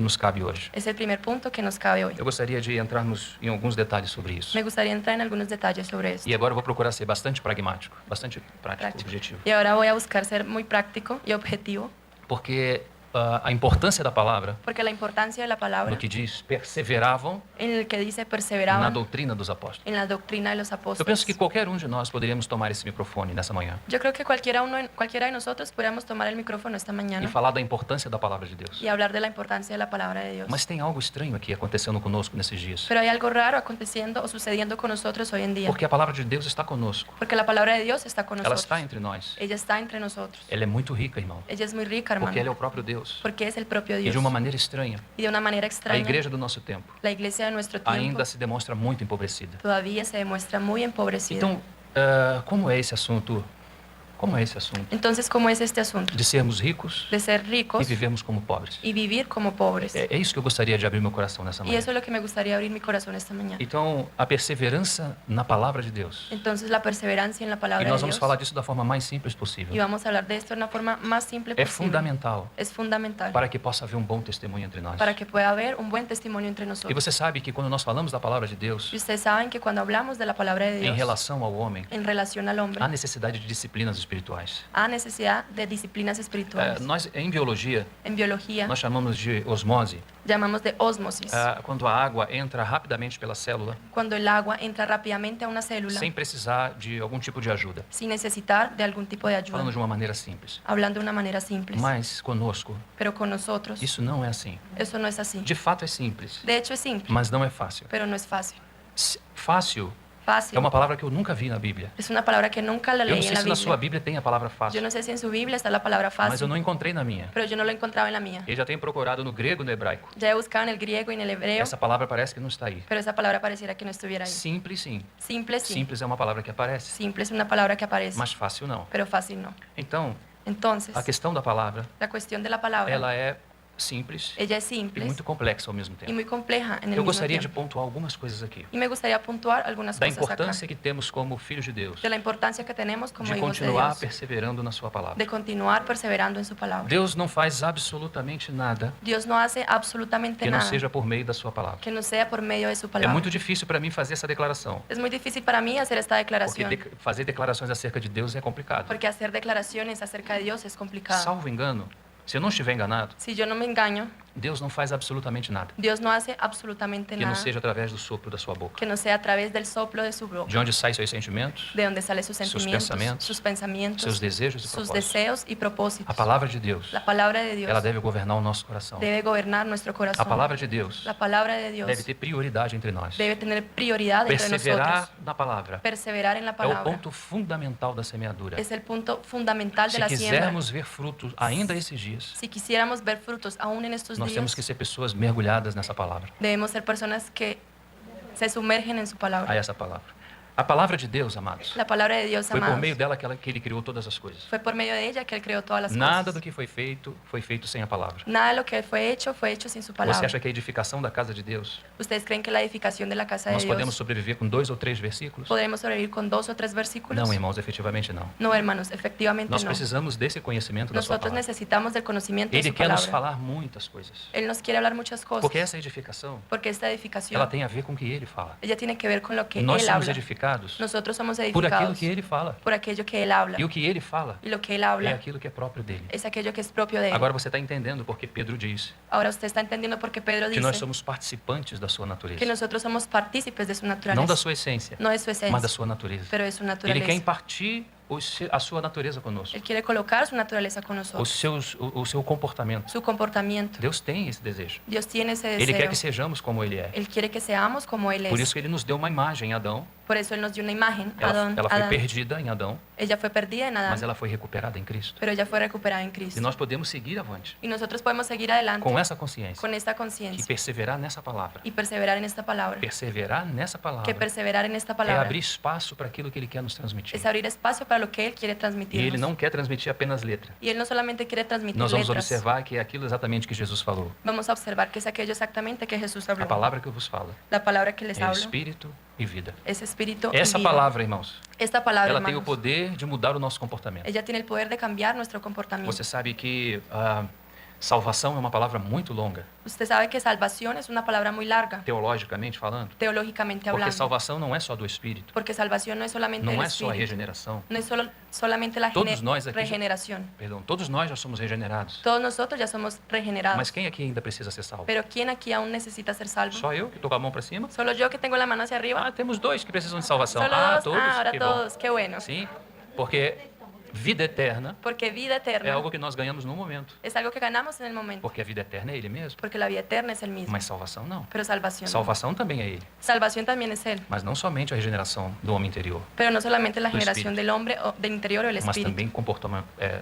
A: nos cabe hoje.
B: es el primer punto que nos cabe hoy.
A: Eu gostaria de entrarmos em alguns detalhes sobre isso.
B: Me gustaría entrar en algunos detalles sobre esto.
A: E agora eu vou procurar ser bastante pragmático, bastante prático, objetivo.
B: Y ahora voy a buscar ser muy práctico y objetivo,
A: Porque a importância da palavra,
B: porque la importancia de la palabra,
A: no que diz perseveravam
B: en el que dice
A: na
B: perseveraban
A: doutrina dos apóstolos.
B: en la doctrina de los
A: Eu penso
B: apóstoles.
A: que qualquer um de nós poderíamos tomar esse microfone nessa manhã
B: Yo creo que cualquiera de nosotros pudiéramos tomar el micrófono esta
A: e
B: mañana
A: falar da importância da palavra de Deus.
B: y hablar de la importancia de la palabra de Dios.
A: Mas tem algo estranho aqui acontecendo conosco nesses dias.
B: Pero hay algo raro aconteciendo o sucediendo con nosotros hoy en día,
A: Porque a palavra de Deus está conosco.
B: porque la palabra de Dios está con
A: Ela
B: nosotros.
A: está entre nós.
B: Ella está entre nosotros.
A: Ela é muito rica, irmão.
B: Ella es muy rica,
A: Porque ela é
B: hermano,
A: o próprio Deus.
B: porque es el propio
A: E
B: Dios.
A: de uma maneira estranha,
B: Y de una manera
A: a
B: extraña,
A: igreja do nosso tempo
B: la iglesia de nuestro tiempo
A: ainda se demonstra muito empobrecida.
B: todavía se demuestra muy empobrecida.
A: Então, como é esse assunto? Como é esse assunto?
B: Entonces, ¿cómo es este asunto?
A: De sermos ricos
B: De ser
A: e
B: ricos
A: vivermos como pobres.
B: y vivir como pobres.
A: É isso que eu gostaria de abrir meu coração nessa
B: Y
A: manhã.
B: eso es lo que me gustaría abrir mi corazón esta mañana.
A: Então, a perseverança na palavra de Deus.
B: Entonces, la perseverancia en la
A: E
B: palabra de
A: nós vamos
B: Dios.
A: falar disso da forma mais simples
B: Y
A: possível.
B: vamos a hablar de esto de una forma más simple
A: É
B: posible.
A: fundamental
B: Es fundamental
A: para que possa haver um bom testemunho entre nós.
B: para que pueda haber un buen testimonio entre
A: E
B: nosotros.
A: você sabe que quando nós falamos da palavra de Deus,
B: Y ustedes saben que cuando hablamos de la palabra de
A: em
B: Dios
A: relação ao homem,
B: en relación al hombre,
A: há necessidade de disciplinas espirituais.
B: hay necesidad de disciplinas espirituales.
A: Nós, em biologia,
B: En biología
A: nós chamamos de osmose.
B: llamamos de ósmosis.
A: Quando a água entra rapidamente pela célula,
B: Cuando el agua entra rápidamente a una célula
A: sem precisar de algum tipo de ajuda.
B: sin necesitar de algún tipo de
A: Falando
B: ayuda,
A: de uma maneira simples.
B: hablando de una manera simple.
A: Mas conosco,
B: Pero con nosotros
A: isso não é assim.
B: eso no es así.
A: De fato é simples,
B: De hecho es simple,
A: mas não é fácil.
B: pero no es fácil.
A: Fácil
B: Fácil
A: é uma palavra que eu nunca vi na Bíblia.
B: es una palabra que nunca la
A: Eu não
B: leí
A: sei
B: en la
A: se na sua
B: Biblia.
A: Bíblia tem a palavra
B: Yo
A: fácil,
B: no sé si en su Biblia está la palabra
A: mas eu
B: fácil,
A: não encontrei na minha.
B: pero yo no lo encontraba en la mía.
A: Eu já tenho procurado no grego e no hebraico.
B: Ya he buscado en el griego y en el hebreo,
A: Essa palavra parece que não está aí.
B: pero esa palabra pareciera que no estuviera ahí.
A: Simples, sim.
B: Simple sí.
A: Simples é uma palavra que aparece,
B: Simple es una palabra que aparece,
A: mas fácil não.
B: pero fácil no.
A: Então,
B: Entonces,
A: a questão da palavra,
B: la cuestión de la palabra,
A: ela é simples
B: ella es
A: e
B: simple
A: muito complexa ao mesmo
B: y
A: tempo.
B: muy compleja en el
A: Eu
B: mismo
A: gostaria de
B: tiempo.
A: pontuar algumas coisas aqui.
B: Y me gustaría puntuar algunas
A: Da
B: cosas acá,
A: importância que temos como filhos de Deus,
B: de la importancia que tenemos como
A: de
B: hijos de
A: continuar
B: Dios,
A: perseverando na sua palavra.
B: de continuar perseverando en su palabra.
A: Deus não faz absolutamente nada
B: Dios no hace absolutamente
A: que não
B: nada
A: seja por meio da sua palavra.
B: que no sea por medio de su
A: É
B: palabra.
A: muito difícil para mim fazer essa declaração,
B: Es muy difícil para mí hacer esta
A: porque
B: declaración,
A: fazer declarações acerca de Deus é complicado.
B: porque hacer declaraciones acerca de Dios es complicado.
A: Salvo engano, se eu não estiver enganado,
B: Si yo no me engaño,
A: Deus não faz absolutamente nada
B: Dios no hace absolutamente
A: que não
B: nada
A: seja através do sopro da sua boca.
B: que no sea a través del soplo de su boca,
A: De onde saem seus sentimentos,
B: de donde salen sus sentimientos, sus pensamientos,
A: seus desejos e
B: sus
A: propósitos.
B: deseos y propósitos.
A: A palavra de Deus,
B: La palabra de Dios
A: ela deve governar o nosso coração.
B: debe gobernar nuestro
A: A
B: corazón.
A: palavra de Deus
B: La palabra de Dios
A: deve ter prioridade entre nós.
B: debe tener prioridad entre
A: Perseverar
B: nosotros.
A: na palavra
B: Perseverar en la
A: é o
B: palabra
A: ponto fundamental da semeadura.
B: es el punto fundamental de
A: Se
B: la siembra.
A: quisermos ver frutos ainda esses dias,
B: Si quisiéramos ver frutos aún en estos
A: nós
B: días,
A: temos que ser pessoas mergulhadas nessa palavra,
B: debemos ser personas que se sumergen en su
A: a
B: palabra.
A: essa palavra. A palavra de Deus, amados,
B: La palabra de Dios,
A: foi por
B: amados,
A: meio dela que ele criou todas as coisas.
B: fue por medio de ella que Él creó todas las
A: Nada do
B: cosas.
A: que foi feito sem a palavra.
B: Nada de lo que fue hecho sin su
A: Você
B: palabra.
A: acha que a edificação da casa de Deus,
B: ¿Ustedes creen que la edificación de la casa de
A: nós podemos
B: Dios
A: sobreviver com 2 ou 3 versículos?
B: podremos sobrevivir con 2 o 3 versículos?
A: Não, irmãos, efetivamente não.
B: No, hermanos, efectivamente
A: Nós
B: no.
A: precisamos desse conhecimento da sua
B: Nosotros
A: palavra.
B: necesitamos del conocimiento de
A: Ele
B: su
A: quer nos
B: palabra.
A: falar muitas coisas.
B: Él nos quiere hablar muchas cosas.
A: Porque essa edificação,
B: Porque esta edificación,
A: ela tem a ver com o que ele fala.
B: ella tiene que ver con lo que
A: Nós
B: Él
A: somos
B: habla.
A: edificados
B: Nosotros somos
A: por aquilo
B: edificados
A: que ele fala.
B: por aquello que Él habla.
A: E o que ele fala
B: Y lo que Él
A: é
B: habla
A: aquilo que é próprio dele.
B: es aquello que es propio de Él.
A: Agora você está entendendo porque Pedro diz
B: Ahora usted está entendiendo por qué Pedro
A: que nós
B: dice
A: somos participantes da sua natureza.
B: que nosotros somos partícipes de su
A: Não da
B: naturaleza.
A: sua essência,
B: No de su
A: mas da
B: esencia,
A: sua natureza.
B: pero de su
A: Ele quer
B: naturaleza.
A: impartir a sua natureza conosco,
B: Él quiere colocar su naturaleza con nosotros,
A: o seu comportamento.
B: su comportamiento.
A: Deus tem esse desejo.
B: Dios tiene ese
A: Ele quer
B: deseo.
A: que sejamos como Ele é.
B: Él quiere que seamos como Él
A: Por
B: es.
A: isso que Ele nos deu uma imagem em Adão.
B: Por eso Él nos dio una imagen.
A: Ela foi
B: Adán.
A: perdida em Adão,
B: Ella fue perdida en
A: mas
B: Adán,
A: ela foi recuperada em Cristo.
B: pero ella fue recuperada en
A: E
B: Cristo.
A: nós podemos seguir avante
B: Y nosotros podemos seguir adelante
A: com essa consciência
B: con esta
A: e
B: conciencia
A: perseverar nessa palavra.
B: y perseverar en esta palabra.
A: Perseverar nessa
B: Que
A: palavra
B: perseverar en esta
A: é
B: palabra
A: abrir espaço para aquilo que Ele quer nos transmitir.
B: es abrir espacio para lo que Él quiere
A: E Ele
B: transmitirnos.
A: não quer transmitir apenas letra.
B: Y Él no solamente quiere transmitir
A: Nós vamos
B: letras.
A: observar que é aquilo exatamente que Jesus falou.
B: Vamos a observar que es aquello exactamente que Jesús
A: A
B: habló.
A: palavra que eu vos falo
B: La palabra que les
A: é
B: hablo
A: espírito e vida.
B: es espíritu
A: Essa
B: y vida.
A: palavra, irmãos,
B: Esta palabra,
A: ela tem o
B: hermanos,
A: poder de mudar o nosso comportamento.
B: ella tiene el poder de cambiar nuestro comportamiento.
A: Você sabe que salvação é uma palavra muito longa,
B: Usted sabe que salvación es una palabra muy larga,
A: teologicamente falando,
B: teológicamente
A: porque
B: hablando.
A: salvação não é só do espírito,
B: Porque salvación no es solamente
A: não
B: el
A: é só a
B: espíritu,
A: regeneração.
B: no es solamente la
A: Todos nós aqui já-
B: regeneración.
A: Perdão, todos nós já somos regenerados.
B: Todos nosotros ya somos regenerados.
A: Mas quem aqui ainda precisa ser salvo?
B: Pero ¿quién aquí aún necesita ser salvo?
A: Só eu que estou com a mão para cima?
B: ¿Solo yo que tengo la mano hacia arriba?
A: Ah, temos dois que precisam de salvação.
B: ¿Solo
A: Ah,
B: dos?
A: todos?
B: Ahora
A: Que
B: todos.
A: bom.
B: Qué bueno.
A: Sim, porque vida eterna
B: Porque vida eterna
A: é algo que nós ganhamos no momento.
B: es algo que ganamos en el momento.
A: Porque a vida eterna é Ele mesmo.
B: Porque la vida eterna es el mismo.
A: Mas salvação não.
B: Pero salvación no.
A: Salvação também é Ele.
B: Salvación también es Él.
A: Mas não somente a regeneração do homem interior,
B: Pero no solamente la
A: Do
B: generación
A: espíritu.
B: del hombre o del interior o del
A: mas
B: espíritu.
A: também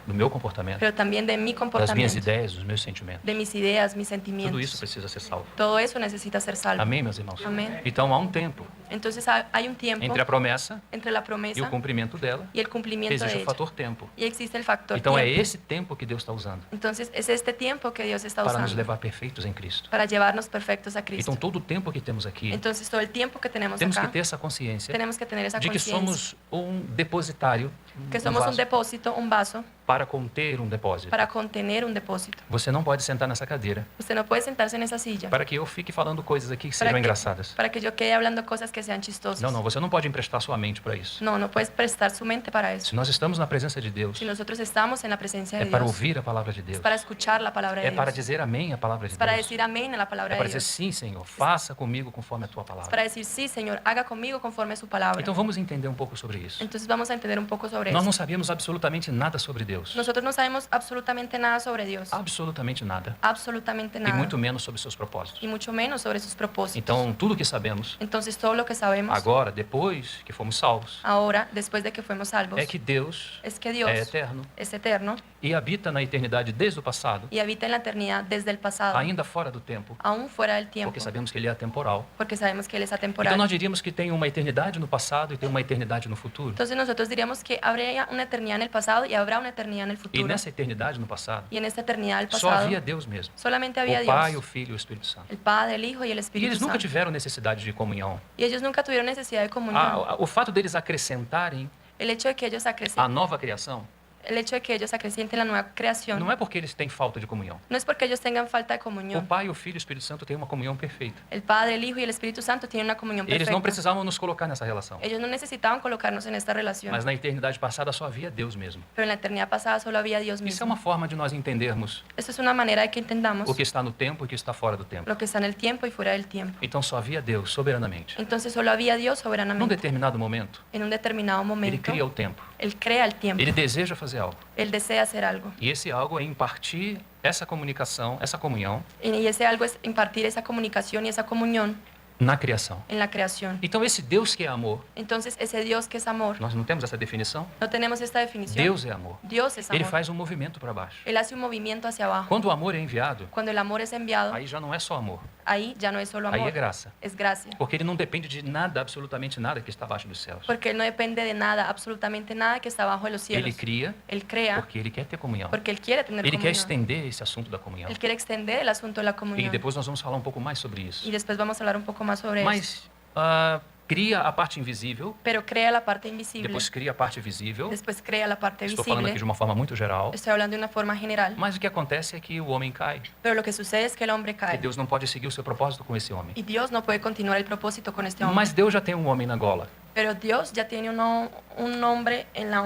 A: do meu comportamento,
B: Pero también de mi
A: das minhas
B: comportamiento.
A: ideias, dos meus sentimentos.
B: De mis ideas, mis
A: Tudo isso
B: sentimientos.
A: precisa ser salvo.
B: Todo eso necesita ser salvo.
A: Amém, meus irmãos?
B: Amém.
A: Então há um tempo
B: Entonces hay un tiempo
A: entre a promessa
B: entre la
A: e o
B: promesa
A: cumprimento dela.
B: y el cumplimiento de
A: Existe o
B: ella.
A: fator tempo.
B: Y existe el factor
A: Então é
B: tiempo.
A: esse tempo que Deus está usando
B: Entonces es este tiempo que Dios está
A: para nos
B: usando
A: levar perfeitos em Cristo.
B: para llevarnos perfectos a Cristo.
A: Então todo o tempo que temos aqui,
B: Entonces todo el tiempo que tenemos
A: temos que
B: acá,
A: ter essa consciência
B: tenemos que tener esa
A: de que
B: conciencia
A: somos um depositário,
B: que somos un
A: vaso,
B: depósito, un vaso
A: para conter um depósito.
B: para contener un depósito.
A: Você não pode sentar nessa cadeira
B: Usted no puede sentarse en esa silla
A: para que eu fique falando coisas aqui que
B: para
A: sejam
B: que,
A: engraçadas.
B: para que yo quede hablando cosas que sean chistosas.
A: Não, você não pode emprestar sua mente para isso.
B: No, no puedes prestar su mente para eso.
A: Se nós estamos na presença de Deus,
B: Si nosotros estamos en la presencia
A: é
B: de
A: para
B: Dios,
A: ouvir a palavra de
B: es
A: Deus.
B: para escuchar la palabra de
A: É para
B: Dios,
A: dizer amém à palavra de
B: es para
A: Deus.
B: decir amén a la palabra
A: É
B: de
A: para dizer
B: Dios,
A: sim, Senhor, faça comigo conforme a tua
B: es
A: palavra.
B: para decir sí, Señor, haga conmigo conforme a su palabra.
A: Então vamos entender um pouco sobre isso.
B: Entonces vamos a entender un poco sobre
A: Nós
B: eso.
A: não sabíamos absolutamente nada sobre Deus.
B: Nosotros no sabemos absolutamente nada sobre Dios,
A: Absolutamente nada.
B: absolutamente
A: E
B: nada,
A: muito menos sobre seus propósitos.
B: y mucho menos sobre sus propósitos.
A: Então, tudo que sabemos
B: Entonces todo lo que sabemos
A: agora, depois que fomos salvos,
B: ahora, después de que fuimos salvos,
A: é que Deus
B: es que Dios
A: é eterno
B: es eterno
A: e habita na eternidade desde o passado,
B: y habita en la eternidad desde el pasado,
A: ainda fora do tempo,
B: aún fuera del tiempo,
A: porque sabemos que Ele é atemporal.
B: porque sabemos que Él es atemporal.
A: Então nós diríamos que tem uma eternidade no passado e tem uma eternidade no futuro.
B: Entonces nosotros diríamos que habría una eternidad en el pasado y habrá una eternidad en el
A: E
B: futuro.
A: nessa eternidade no passado,
B: Y en esta eternidad del
A: só
B: pasado
A: havia Deus mesmo.
B: solamente había
A: O Pai, o
B: Dios,
A: Filho e o Espírito Santo.
B: el Padre, el Hijo y el
A: E
B: Espíritu
A: eles nunca
B: Santo.
A: tiveram necessidade de comunhão.
B: Y ellos nunca tuvieron necesidad de comunión.
A: O fato deles acrescentarem
B: El hecho de que ellos
A: a
B: acrecienten,
A: nova criação
B: el hecho de que ellos acrecienten la nueva creación,
A: não é porque eles têm falta de comunhão.
B: no es porque ellos tengan falta de
A: O
B: comunión.
A: Pai, o Filho e o Espírito Santo têm uma comunhão perfeita.
B: El Padre, el Hijo y el Espíritu Santo tienen una comunión
A: Eles não
B: perfecta.
A: precisavam nos colocar nessa relação.
B: Ellos no necesitaban colocarnos en esta relación,
A: Mas na eternidade passada só havia Deus mesmo.
B: pero en la eternidad pasada solo había Dios
A: Isso é
B: mismo.
A: uma forma de nós entendermos
B: Esto es una manera de que entendamos
A: o que está no tempo e o que está fora do tempo.
B: lo que está en el tiempo y fuera del tiempo.
A: Então só havia Deus soberanamente.
B: Entonces solo había Dios
A: Num
B: soberanamente.
A: determinado momento,
B: En un determinado
A: Ele
B: momento,
A: cria o tempo.
B: Él crea el tiempo.
A: Ele deseja fazer algo.
B: Él desea hacer algo.
A: E esse algo é impartir essa comunicação, essa comunhão
B: Y ese algo es impartir esa comunicación y esa comunión
A: na criação.
B: en la creación.
A: Então esse Deus que é amor,
B: Entonces ese Dios que es amor,
A: nós não temos essa definição?
B: no tenemos esta definición.
A: Deus é amor.
B: Dios es
A: Ele
B: amor.
A: faz um movimento para baixo.
B: Él hace un movimiento hacia abajo.
A: Quando o amor é enviado,
B: Cuando el amor es enviado,
A: aí já não é só amor,
B: ahí ya no es solo
A: aí é
B: amor,
A: graça.
B: es gracia.
A: Porque ele não depende de nada, absolutamente nada que está abaixo dos céus.
B: Porque Él no depende de nada, absolutamente nada que está abajo de los
A: Ele
B: cielos.
A: cria
B: Él crea
A: porque ele quer ter comunhão.
B: porque Él quiere tener
A: Ele quer
B: comunión.
A: estender esse assunto da comunhão.
B: Él quiere extender el asunto de la
A: E
B: comunión.
A: depois nós vamos falar um pouco mais sobre isso.
B: Y después vamos a hablar un poco más sobre eso.
A: Mas cria a parte invisível,
B: Pero crea la parte invisible.
A: depois cria a parte visível.
B: Después crea la parte
A: Estou falando aqui
B: visible.
A: de uma forma muito geral.
B: Estoy hablando de una forma general.
A: Mas o que acontece é que o homem cai.
B: Pero lo que sucede es que el hombre
A: Que
B: cae.
A: Deus não pode seguir o seu propósito com esse homem.
B: Y Dios no puede continuar el propósito con este hombre.
A: Mas Deus já tem um homem na gola.
B: Pero Dios ya tiene un hombre en la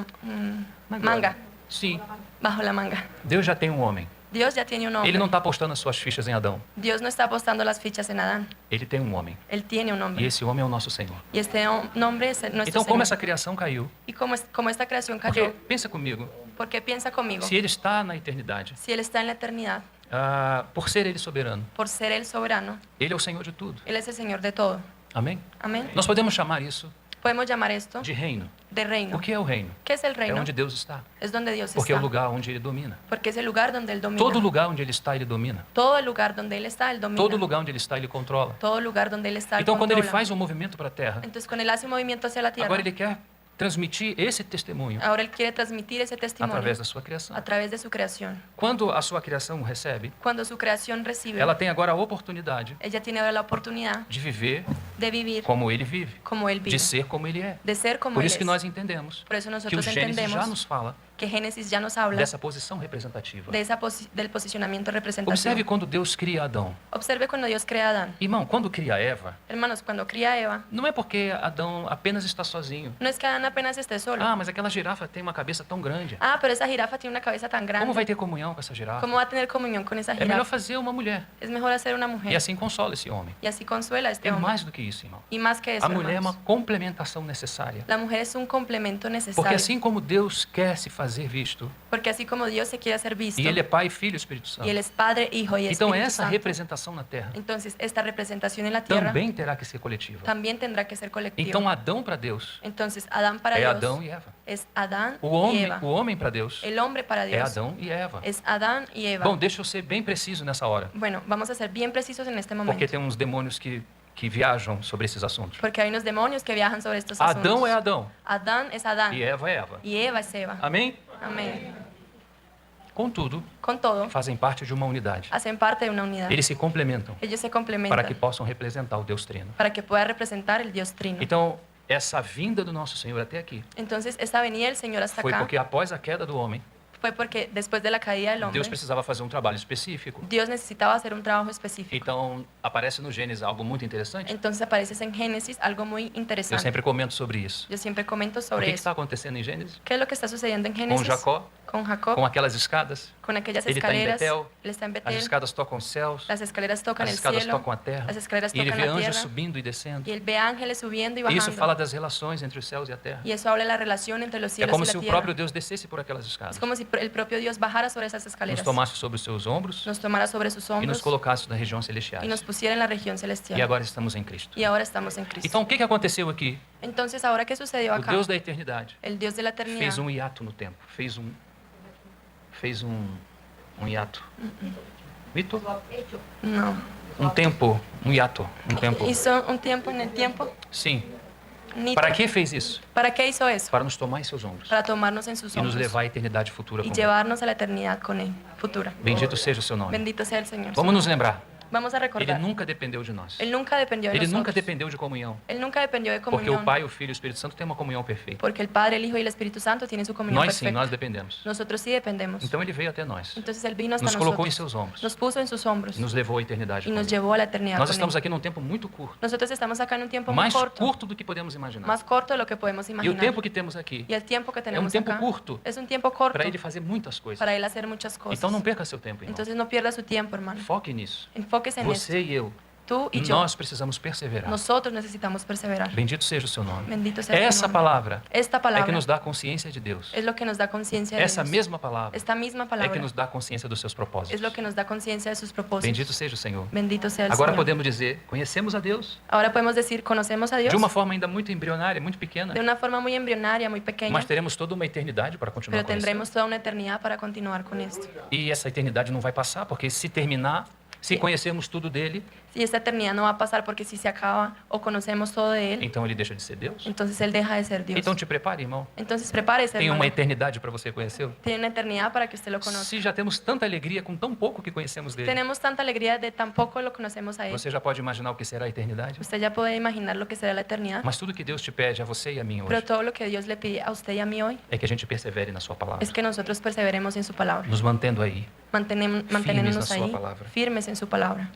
A: Na gola.
B: manga,
A: Sim,
B: bajo la manga.
A: Deus já tem um homem.
B: Dios ya tiene un hombre.
A: Ele não está apostando as suas fichas em Adão.
B: Dios no está apostando las fichas en Adán.
A: Ele tem um homem.
B: Él tiene un
A: E
B: hombre.
A: esse homem é o nosso Senhor.
B: Y este nombre es nuestro
A: Então, como
B: Señor.
A: essa criação caiu?
B: Y como esta creación
A: Porque,
B: cayó,
A: pensa comigo,
B: porque piensa conmigo,
A: se ele está na eternidade,
B: si Él está en la eternidad,
A: por ser ele soberano,
B: por ser el soberano,
A: ele é o Senhor de tudo.
B: Él es el Señor de todo.
A: Amém?
B: Amén.
A: Nós podemos chamar isso
B: Podemos llamar esto
A: de reino.
B: de reino.
A: O que é o reino?
B: ¿Qué es el
A: É
B: reino?
A: onde Deus está.
B: Es donde Dios
A: Porque é o
B: está.
A: lugar onde ele domina.
B: Porque es el lugar donde Él domina.
A: Todo lugar onde ele está, ele domina.
B: Todo el lugar donde Él está, Él domina.
A: Todo lugar onde ele está, ele controla.
B: Todo lugar donde Él está, Él
A: Então, quando ele
B: controla.
A: faz um movimento para a terra,
B: Entonces, cuando Él hace un movimiento hacia la tierra,
A: agora ele quer transmitir esse testemunho
B: ahora Él quiere transmitir ese testimonio
A: através da sua criação.
B: a través de su creación.
A: Quando a sua criação recebe,
B: Cuando su creación recibe,
A: ela tem agora a oportunidade
B: ella tiene ahora la oportunidad
A: de viver
B: de vivir
A: como ele vive,
B: como Él vive,
A: de ser como ele é.
B: de ser como
A: Por
B: Él
A: isso que
B: es.
A: nós entendemos
B: Por eso
A: que o
B: nosotros
A: Gênesis já
B: entendemos
A: nos fala
B: que Génesis ya nos habla
A: dessa posição representativa.
B: de del posicionamiento representativo.
A: Observe quando Deus cria Adão.
B: Observe cuando Dios crea a Adán.
A: Irmão, quando cria Eva,
B: Hermanos, cuando cría a Eva,
A: não é porque Adão apenas está sozinho.
B: no es que Adán apenas esté solo.
A: Ah, mas aquela girafa tem uma cabeça tão grande.
B: Ah, pero esa jirafa tiene una cabeza tan
A: Como
B: grande.
A: vai ter comunhão com essa girafa?
B: ¿Cómo va a tener comunión con esa
A: É melhor
B: jirafa?
A: fazer uma mulher.
B: Es mejor hacer una mujer.
A: E assim consola esse homem.
B: Y así consuela a este
A: É
B: hombre.
A: mais do que isso, irmão.
B: Y más que eso,
A: A mulher é uma
B: hermanos,
A: complementação necessária.
B: la mujer es un complemento
A: Porque
B: necesario.
A: assim como Deus quer se fazer visto,
B: Porque así como Dios se quiere ser visto,
A: e Ele é Pai, Filho e Espírito
B: y
A: Santo,
B: Él es Padre, Hijo y
A: então
B: Espíritu
A: essa
B: Santo,
A: representação na Terra
B: entonces esta representación en la tierra
A: também terá que ser coletiva.
B: también tendrá que ser colectiva.
A: Então Adão para Deus
B: Entonces Adán para
A: é
B: Dios
A: Adão e Eva.
B: es Adán
A: O
B: y Eva.
A: homem para Deus
B: El hombre para
A: é
B: Dios
A: Adão e Eva.
B: es Adán y Eva.
A: Bom, deixa eu ser bem preciso nessa hora,
B: Bueno, vamos a ser bien precisos en este momento.
A: porque tem uns demônios que viajam sobre esses assuntos.
B: Porque hay unos demonios que viajan sobre estos
A: Adão é
B: asuntos.
A: Adão
B: Adán es Adán
A: e Eva é Eva.
B: y Eva es Eva.
A: Amém?
B: Amén.
A: Contudo,
B: Con todo,
A: fazem parte de uma unidade.
B: hacen parte de una unidad.
A: Eles se complementam
B: Ellos se
A: para
B: complementan
A: que possam representar o Deus Trino.
B: para que pueda representar el Dios Trino.
A: Então, essa vinda do nosso Senhor até aqui
B: Entonces, esta venida del Señor hasta
A: foi
B: acá
A: porque após a queda do homem,
B: fue porque después de la caída del hombre,
A: Deus precisava fazer um trabalho específico.
B: Dios necesitaba hacer un trabajo específico.
A: Então, aparece no Gênesis algo muito interessante.
B: Entonces aparece en Génesis algo muy
A: Eu
B: interesante.
A: sempre comento sobre isso.
B: Yo siempre comento
A: O
B: sobre
A: que
B: eso.
A: está acontecendo em Gênesis?
B: ¿Qué es lo que está sucediendo en
A: Com
B: Génesis?
A: Jacó,
B: Con Jacob,
A: com aquelas escadas.
B: con aquellas
A: Ele está em
B: escaleras.
A: Betel,
B: Él está en
A: As
B: Betel.
A: escadas tocam os céus,
B: Las escaleras tocan
A: as
B: el
A: escadas
B: cielo.
A: tocam a terra.
B: Las escaleras
A: E ele
B: tocan
A: vê
B: la
A: anjos
B: tierra.
A: subindo e descendo.
B: Y él ve ángeles subiendo y
A: E
B: bajando.
A: isso fala das relações entre os céus e a terra.
B: Y eso habla de la relación entre los
A: É
B: cielos
A: como
B: y
A: se
B: la
A: o
B: tierra.
A: próprio Deus descesse por aquelas escadas,
B: Es como si el propio Dios bajara sobre esas
A: nos
B: escaleras,
A: tomasse sobre os seus ombros
B: nos tomara sobre sus
A: e nos
B: hombros
A: colocasse nas regiões
B: y nos
A: celestiais.
B: pusiera en la región
A: E
B: celestial.
A: agora estamos em Cristo.
B: Y ahora estamos en Cristo.
A: Então, o que aconteceu aqui?
B: Entonces, ¿ahora qué sucedió
A: O
B: acá?
A: Deus da eternidade
B: El Dios de la eternidad
A: fez um hiato no tempo, fez um hiato. Mito?
B: no.
A: Um tempo, um hiato, um tempo.
B: Hizo un tiempo en el tiempo.
A: Sim.
B: Nito.
A: Para que fez isso?
B: ¿Para qué hizo eso?
A: Para nos tomar em seus ombros
B: Para tomarnos en sus
A: e nos
B: hombros
A: levar à eternidade futura
B: y
A: com Ele.
B: llevarnos a la eternidad con Él, futura.
A: Bendito seja o seu nome.
B: Bendito sea el Señor.
A: Vamos nos lembrar.
B: Vamos a
A: Ele
B: recordar.
A: nunca dependeu de nós.
B: Él nunca dependió de
A: Ele
B: nosotros.
A: nunca dependeu de comunhão.
B: Él nunca dependió de
A: Porque
B: comunión.
A: o Pai, o Filho e o Espírito Santo têm uma comunhão perfeita.
B: Porque el Padre, el Hijo y el Espíritu Santo tienen su comunión
A: Nós sim,
B: perfecta.
A: nós dependemos.
B: Nosotros sí dependemos.
A: Então Ele veio até nós.
B: Entonces Él vino hasta
A: Nos colocou em
B: nosotros.
A: seus ombros.
B: Nos puso en sus hombros
A: E nos levou à eternidade
B: y
A: com
B: nos
A: Ele.
B: llevó a la eternidad
A: Nós
B: con
A: estamos
B: Él.
A: aqui num tempo muito curto.
B: Nosotros estamos acá en un tiempo muy
A: Mais
B: corto.
A: curto do que podemos imaginar.
B: Más corto de lo que podemos
A: E o
B: imaginar.
A: tempo que temos aqui
B: Y el tiempo que tenemos
A: tempo
B: acá
A: curto
B: es un tiempo corto
A: para Ele fazer muitas coisas.
B: para Él hacer muchas cosas.
A: Então não perca seu tempo, irmão.
B: Entonces no pierda su tiempo, hermano.
A: Foque nisso.
B: Enfóquese en esto.
A: Você e eu,
B: Tú y yo.
A: nós precisamos perseverar.
B: Nosotros necesitamos perseverar.
A: Bendito seja o seu nome.
B: Bendito sea tu
A: Essa
B: nombre.
A: palavra
B: Esta
A: é
B: palabra
A: que nos dá consciência de Deus.
B: es lo que nos da conciencia de
A: Essa
B: Dios.
A: mesma palavra
B: Esta misma
A: é
B: palabra
A: que nos dá consciência dos seus
B: es
A: propósitos.
B: lo que nos da conciencia de sus propósitos.
A: Bendito seja o Senhor.
B: Bendito sea el
A: Agora
B: Señor.
A: podemos dizer, conhecemos a Deus
B: Ahora podemos decir, conocemos a Dios
A: de uma forma ainda muito embrionária, muito pequena,
B: de una forma muy embrionaria, muy pequeña,
A: mas teremos toda uma eternidade para continuar
B: pero
A: conhecendo.
B: tendremos toda una eternidad para continuar con esto.
A: E essa eternidade não vai passar, porque se terminar, se conhecermos tudo dele,
B: Y esta eternidad no va a pasar porque si se acaba o conocemos todo de Él,
A: então ele deixa de ser Deus.
B: entonces Él deja de ser Dios.
A: Então te prepare, irmão.
B: Entonces prepárese,
A: Tem
B: hermano.
A: uma eternidade para você conhecê-lo.
B: Tiene una eternidad para que usted lo conozca.
A: Se já temos tanta alegria com tão pouco que conhecemos dele,
B: Tenemos tanta alegría de tan poco lo conocemos a Él.
A: você já pode imaginar o que será a eternidade?
B: Usted ya puede imaginar lo que será la eternidad.
A: Mas tudo que Deus te pede a você e a mim
B: Pero
A: hoje
B: todo lo que Dios le pide a usted y a mí hoy
A: é que a gente persevere na sua palavra,
B: es que nosotros perseveremos en su palabra.
A: nos mantendo aí.
B: Manteniéndonos
A: na sua
B: ahí,
A: palavra.
B: firmes en su palabra.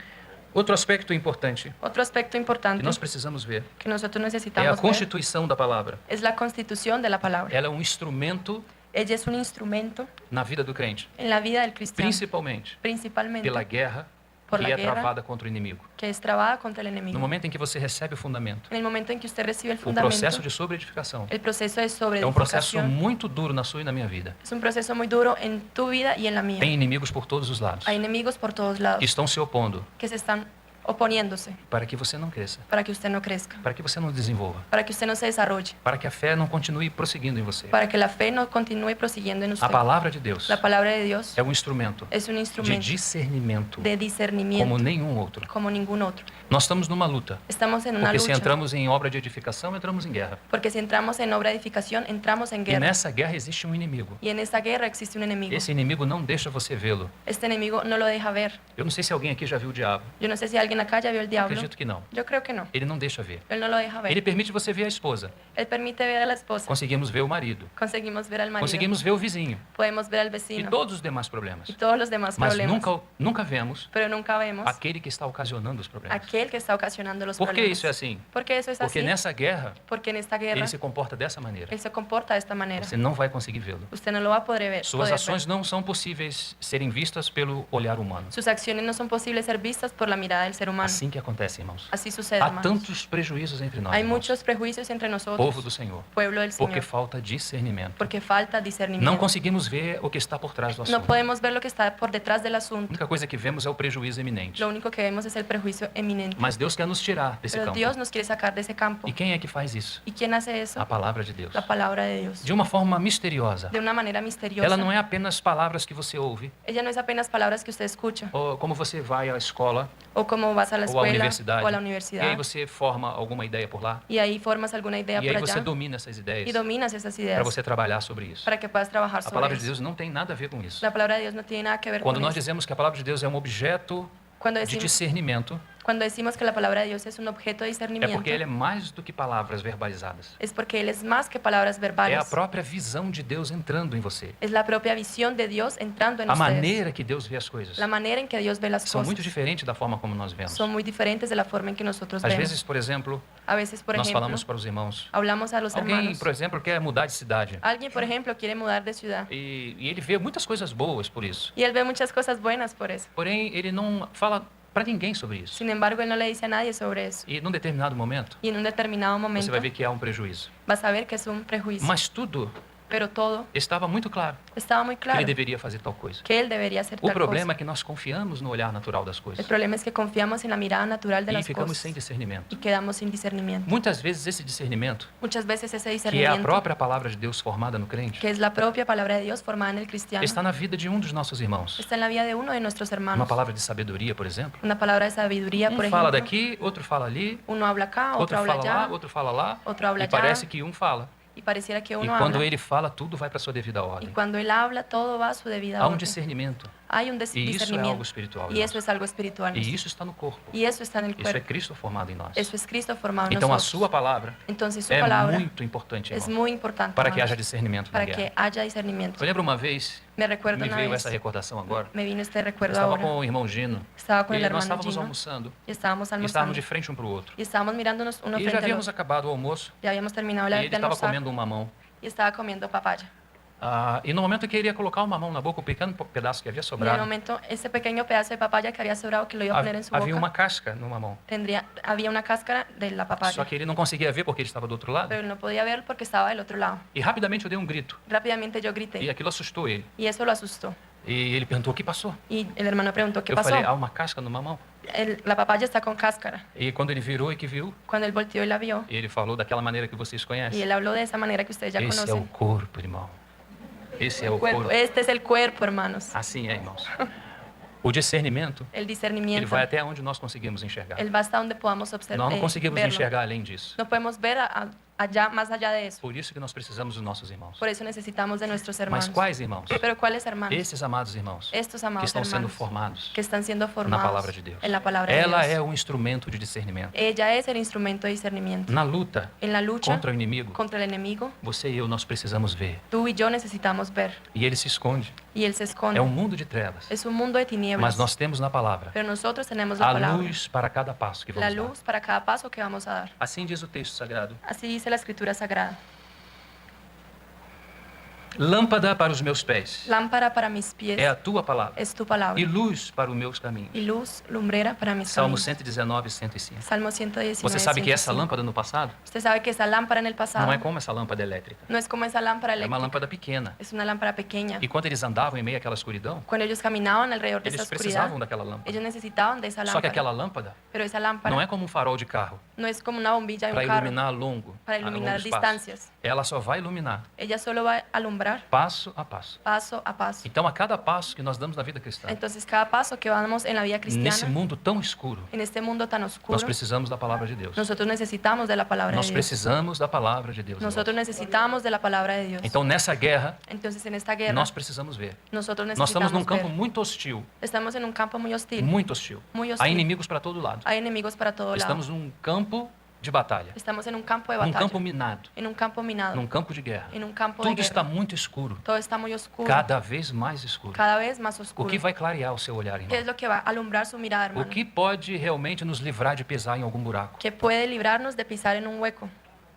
A: Outro aspecto importante
B: Otro aspecto
A: que
B: importante
A: nós precisamos ver
B: que nosotros
A: é a
B: necesitamos ver
A: constituição da palavra.
B: es la constitución de la palabra.
A: Ela é um instrumento
B: Ella es un instrumento
A: na vida do crente,
B: en la vida del cristiano,
A: principalmente
B: principalmente
A: pela guerra
B: por
A: que
B: la
A: é
B: guerra
A: travada contra o inimigo.
B: que es trabada contra el
A: No
B: enemigo.
A: momento em que você recebe o fundamento,
B: En el momento en que usted recibe el
A: o
B: fundamento,
A: processo de sobreedificação
B: el proceso de
A: é um processo
B: sobreedificación
A: muito duro na sua e na minha vida.
B: es un proceso muy duro en tu vida y en la mía.
A: Tem inimigos por todos os lados
B: Hay enemigos por todos
A: que
B: lados
A: estão se opondo
B: que se están oponiéndose
A: para que você não cresça,
B: para que usted no crezca,
A: para que você não desenvolva,
B: para que usted no se desarrolle,
A: para que a fé não continue prosseguindo em você.
B: para que la fe no continúe prosiguiendo en usted.
A: A palavra de Deus
B: La palabra de Dios
A: é um instrumento
B: es un
A: de
B: instrumento
A: discernimento
B: de
A: como
B: discernimiento
A: nenhum outro.
B: como ningún otro.
A: Nós estamos numa luta,
B: Estamos en una
A: porque se
B: lucha,
A: entramos em obra de edificação, entramos em guerra.
B: porque si entramos en obra de edificación, entramos en
A: E
B: guerra.
A: nessa guerra existe um inimigo.
B: Y en esta guerra existe un enemigo.
A: Esse inimigo não deixa você vê-lo.
B: Este enemigo no lo deja ver.
A: Eu não sei se alguém aqui já viu o diabo.
B: Yo no sé si alguien acá ya vio el diablo.
A: Acredito que não.
B: Yo creo que no.
A: Ele não deixa ver.
B: Él no lo deja ver.
A: Ele permite você ver a esposa.
B: Él permite ver a la esposa.
A: Conseguimos ver o marido.
B: Conseguimos ver al marido.
A: Conseguimos ver o vizinho.
B: Podemos ver al
A: E
B: vecino.
A: todos os demais problemas.
B: Y todos los demás
A: Mas
B: problemas.
A: nunca vemos
B: Pero nunca vemos
A: aquele que está ocasionando os problemas.
B: aquel que está ocasionando los
A: Por que
B: problemas.
A: isso é assim?
B: ¿Por qué eso es
A: Porque
B: así?
A: nessa guerra,
B: Porque en esta guerra
A: ele se comporta dessa maneira.
B: él se comporta de esta manera.
A: Você não vai conseguir vê-lo.
B: Usted no lo va a poder ver.
A: Suas
B: poder
A: ações
B: ver.
A: não são possíveis serem vistas pelo olhar humano.
B: Sus acciones no son posibles ser vistas por la mirada del ser humano.
A: Assim que acontece, irmãos.
B: Así sucede,
A: Há
B: hermanos.
A: tantos prejuízos entre nós,
B: Hay
A: irmãos.
B: muchos prejuicios entre nosotros,
A: Povo do Senhor.
B: pueblo del
A: Porque
B: Señor,
A: falta discernimento.
B: porque falta
A: Não
B: discernimiento.
A: conseguimos ver o que está por trás do
B: No
A: assunto.
B: podemos ver lo que está por detrás del
A: A
B: asunto.
A: única coisa que vemos é o prejuízo eminente.
B: Lo único que vemos es el prejuicio eminente.
A: Mas Deus quer nos tirar desse
B: Pero
A: campo.
B: Dios nos quiere sacar de ese campo.
A: E quem é que faz isso?
B: ¿Y quién hace eso?
A: A palavra de Deus.
B: La palabra de Dios.
A: De uma forma misteriosa.
B: De una manera misteriosa.
A: Ela não é apenas palavras que você ouve,
B: Ella no es apenas palabras que usted escucha,
A: ou como você vai à escola
B: o como vas a la
A: ou à
B: escuela
A: universidade.
B: o a la
A: E aí
B: universidad,
A: você forma alguma ideia por lá.
B: y ahí formas alguna idea
A: E
B: por
A: aí você
B: allá
A: domina essas ideias
B: y dominas esas
A: para
B: ideas
A: você trabalhar sobre isso.
B: para que puedas trabajar
A: A
B: sobre
A: palavra de
B: eso.
A: Deus não tem nada a ver com isso.
B: La palabra de Dios no tiene nada que ver
A: Quando
B: con
A: nós
B: eso.
A: dizemos que a palavra de Deus é um objeto
B: Cuando
A: de
B: decimos,
A: discernimento,
B: cuando decimos que la palabra de Dios es un objeto de
A: é
B: discernimiento,
A: porque ele é mais do que palavras verbalizadas.
B: es porque Él es más que palabras
A: É a
B: verbales.
A: própria visão de Deus entrando em você.
B: Es la propia visión de Dios entrando en
A: A
B: ustedes.
A: maneira que Deus vê as coisas
B: La manera en que Dios ve las
A: são
B: cosas
A: muito diferentes da forma como nós vemos.
B: son muy diferentes de la forma en que nosotros
A: Às
B: vemos.
A: vezes, por exemplo,
B: A veces, por
A: nós
B: ejemplo,
A: falamos para os irmãos.
B: hablamos a los
A: Alguém,
B: hermanos.
A: por exemplo, quer mudar de cidade.
B: Alguien, por ejemplo, quiere mudar de ciudad
A: E ele vê muitas coisas boas por isso.
B: y él ve muchas cosas buenas por eso.
A: Porém, ele não fala para ninguém sobre isso.
B: Sin embargo, él no le dice a nadie sobre eso.
A: E num determinado momento,
B: Y en un determinado
A: você
B: momento
A: vai ver que há um prejuízo.
B: vas a ver que es un prejuicio.
A: Mas tudo
B: Pero todo
A: estava muito claro
B: estaba muy
A: que
B: claro
A: ele deveria fazer tal coisa.
B: que él debería hacer
A: O
B: tal
A: problema
B: cosa.
A: é que nós confiamos no olhar natural das
B: El
A: coisas
B: problema es que confiamos en la mirada natural de
A: e
B: las
A: ficamos
B: cosas
A: sem discernimento.
B: y quedamos sin discernimiento.
A: Muitas vezes esse discernimento,
B: Muchas veces ese
A: que é a
B: discernimiento,
A: própria palavra de Deus formada no crente,
B: que es la propia palabra de Dios formada en el cristiano,
A: está na vida de um dos nossos irmãos.
B: está en la vida de uno de nuestros
A: Uma
B: hermanos.
A: palavra de sabedoria, por exemplo.
B: Una palabra de sabiduría, por
A: Fala
B: ejemplo.
A: daqui, outro fala ali,
B: Uno habla acá,
A: outro
B: otro habla
A: fala lá,
B: allá,
A: outro fala lá.
B: otro habla
A: E
B: allá.
A: parece que fala.
B: Y pareciera que
A: E
B: uno
A: quando
B: habla.
A: ele fala, tudo vai para sua devida
B: Y
A: ordem.
B: cuando él habla, todo va a su debida
A: Há um
B: orden.
A: discernimento.
B: Hay un
A: E isso é algo
B: discernimiento.
A: espiritual.
B: Y eso
A: irmãos.
B: es algo espiritual.
A: E isso está no corpo.
B: Y eso está en el
A: Isso é
B: cuerpo.
A: Cristo formado em nós.
B: Eso es Cristo formado en
A: Então a
B: nosotros.
A: sua palavra
B: Entonces su
A: é
B: palabra
A: muito importante,
B: es
A: irmão,
B: muy importante
A: para que
B: hermanos,
A: haja discernimento na
B: para
A: guerra.
B: que haya discernimiento.
A: Eu lembro uma vez,
B: Me recuerdo
A: me
B: una
A: veio
B: vez,
A: essa recordação agora.
B: me vino este
A: Eu
B: recuerdo
A: estava
B: ahora.
A: com o irmão Gino
B: Estaba con
A: e
B: el
A: nós
B: hermano
A: estávamos
B: Gino
A: almoçando
B: y estábamos
A: e
B: almorzando.
A: estávamos de frente um para o outro.
B: Y estábamos mirándonos uno
A: E já
B: frente al
A: havíamos
B: otro.
A: acabado o almoço
B: Ya habíamos terminado
A: e
B: de
A: ele estava
B: almorzar
A: comendo um mamão.
B: y estaba comiendo papaya.
A: E no momento que ele ia colocar o mamão na boca, o pequeno pedaço que havia
B: Y en el
A: sobrado,
B: momento, ese pequeño pedazo de papaya que había sobrado, que lo iba a poner en su
A: havia
B: boca,
A: uma casca no mamão.
B: había una cáscara de la papaya.
A: Só que ele não conseguia ver porque ele estava do outro lado.
B: Pero él no podía ver porque estaba del otro lado.
A: E rapidamente eu dei um grito.
B: Rápidamente yo
A: E
B: grité
A: aquilo assustou ele.
B: y eso lo asustó.
A: E ele perguntou o que passou.
B: Y el hermano preguntó, ¿qué
A: Eu
B: pasó?
A: falei, há uma casca no mamão.
B: La papaya está con cáscara.
A: E quando ele virou e que viu,
B: Cuando él volteó y la vio,
A: ele falou daquela maneira que vocês
B: y
A: conhecem.
B: él habló de esa manera que ustedes ya
A: Esse é o
B: conocen.
A: corpo, irmão. Esse é o
B: Cuerpo.
A: corpo.
B: Este es el cuerpo, hermanos.
A: Assim é, irmãos. O discernimento,
B: El
A: ele
B: discernimiento,
A: vai até onde nós conseguimos enxergar.
B: él va hasta donde podamos
A: Nós
B: observar.
A: não conseguimos
B: verlo.
A: enxergar além disso.
B: No podemos ver allá, más allá de eso.
A: Por isso que nós precisamos dos nossos irmãos.
B: Por eso necesitamos de nuestros hermanos.
A: Mas quais irmãos?
B: Pero ¿cuáles hermanos?
A: Esses amados irmãos
B: Estos
A: que
B: amados
A: estão sendo
B: hermanos
A: formados
B: que están siendo
A: na
B: formados
A: palavra de Deus.
B: en la palabra de
A: Ela
B: Dios.
A: é um instrumento de discernimento.
B: Ella es el instrumento de discernimiento.
A: Na luta
B: En la lucha
A: contra o inimigo,
B: contra el enemigo,
A: você e eu, nós precisamos ver.
B: tú y yo necesitamos ver.
A: E ele se esconde.
B: Y él se esconde.
A: É um mundo de trevas.
B: Es un mundo de tinieblas.
A: Mas nós temos na palavra
B: Pero nosotros tenemos la
A: a
B: palabra.
A: luz para cada passo que
B: La
A: vamos dar.
B: luz para cada paso que vamos a dar.
A: Assim diz o texto sagrado.
B: Así dice la Escritura Sagrada.
A: Lâmpada para os meus pés
B: lámpara para mis pies
A: é a tua palavra
B: es tu palabra,
A: e luz para os meus caminhos.
B: y luz lumbrera para mis
A: Salmo
B: caminos.
A: 119, 105.
B: Salmo 119.
A: Você sabe que essa
B: 105.
A: lâmpada no passado
B: Usted sabe que esa lámpara en el pasado
A: não é como essa lâmpada elétrica.
B: no es como esa lámpara
A: É uma
B: eléctrica,
A: lâmpada pequena.
B: es una lámpara pequeña.
A: E quando eles andavam em meio àquela escuridão,
B: Cuando ellos caminaban alrededor de esa
A: eles
B: oscuridad,
A: precisavam daquela lâmpada.
B: ellos necesitaban de esa
A: Só que
B: lámpara.
A: aquela lâmpada
B: Pero esa lámpara
A: não é como um farol de carro
B: no es como una bombilla de
A: para
B: un carro
A: iluminar longo,
B: para
A: a longo
B: iluminar
A: espaço.
B: distancias.
A: Ela só vai iluminar
B: Ella solo va a alumbrar
A: passo a passo.
B: paso a paso.
A: Então, a cada passo que nós damos na vida cristã,
B: Entonces, cada paso que vamos en la vida
A: nesse
B: cristiana,
A: mundo tão escuro,
B: en este mundo tan oscuro,
A: nós precisamos da palavra de Deus.
B: nosotros necesitamos de la palabra
A: Nós
B: de Dios.
A: precisamos da palavra de Deus.
B: Nosotros necesitamos de la palabra de Dios.
A: Então, nessa guerra,
B: Entonces, en esta guerra,
A: nós precisamos ver.
B: nosotros
A: Nós estamos num
B: necesitamos
A: campo
B: ver.
A: muito hostil,
B: Estamos en un campo muy hostil.
A: muito hostil.
B: Muy
A: Há
B: hostil.
A: inimigos para todo lado.
B: Hay enemigos para todo lado.
A: Estamos num campo de batalha,
B: Estamos en un campo de
A: num
B: batalla.
A: campo minado,
B: En un campo minado.
A: num campo de guerra.
B: En un campo de
A: Tudo está
B: guerra.
A: muito escuro,
B: Todo está muy oscuro.
A: cada vez mais escuro.
B: Cada vez más
A: O
B: oscuro.
A: que vai clarear o seu olhar,
B: ¿Qué
A: irmão?
B: es lo que va a alumbrar su mirada,
A: O
B: hermano?
A: que pode realmente nos livrar de pisar em algum buraco?
B: Que puede librarnos de pisar en un hueco.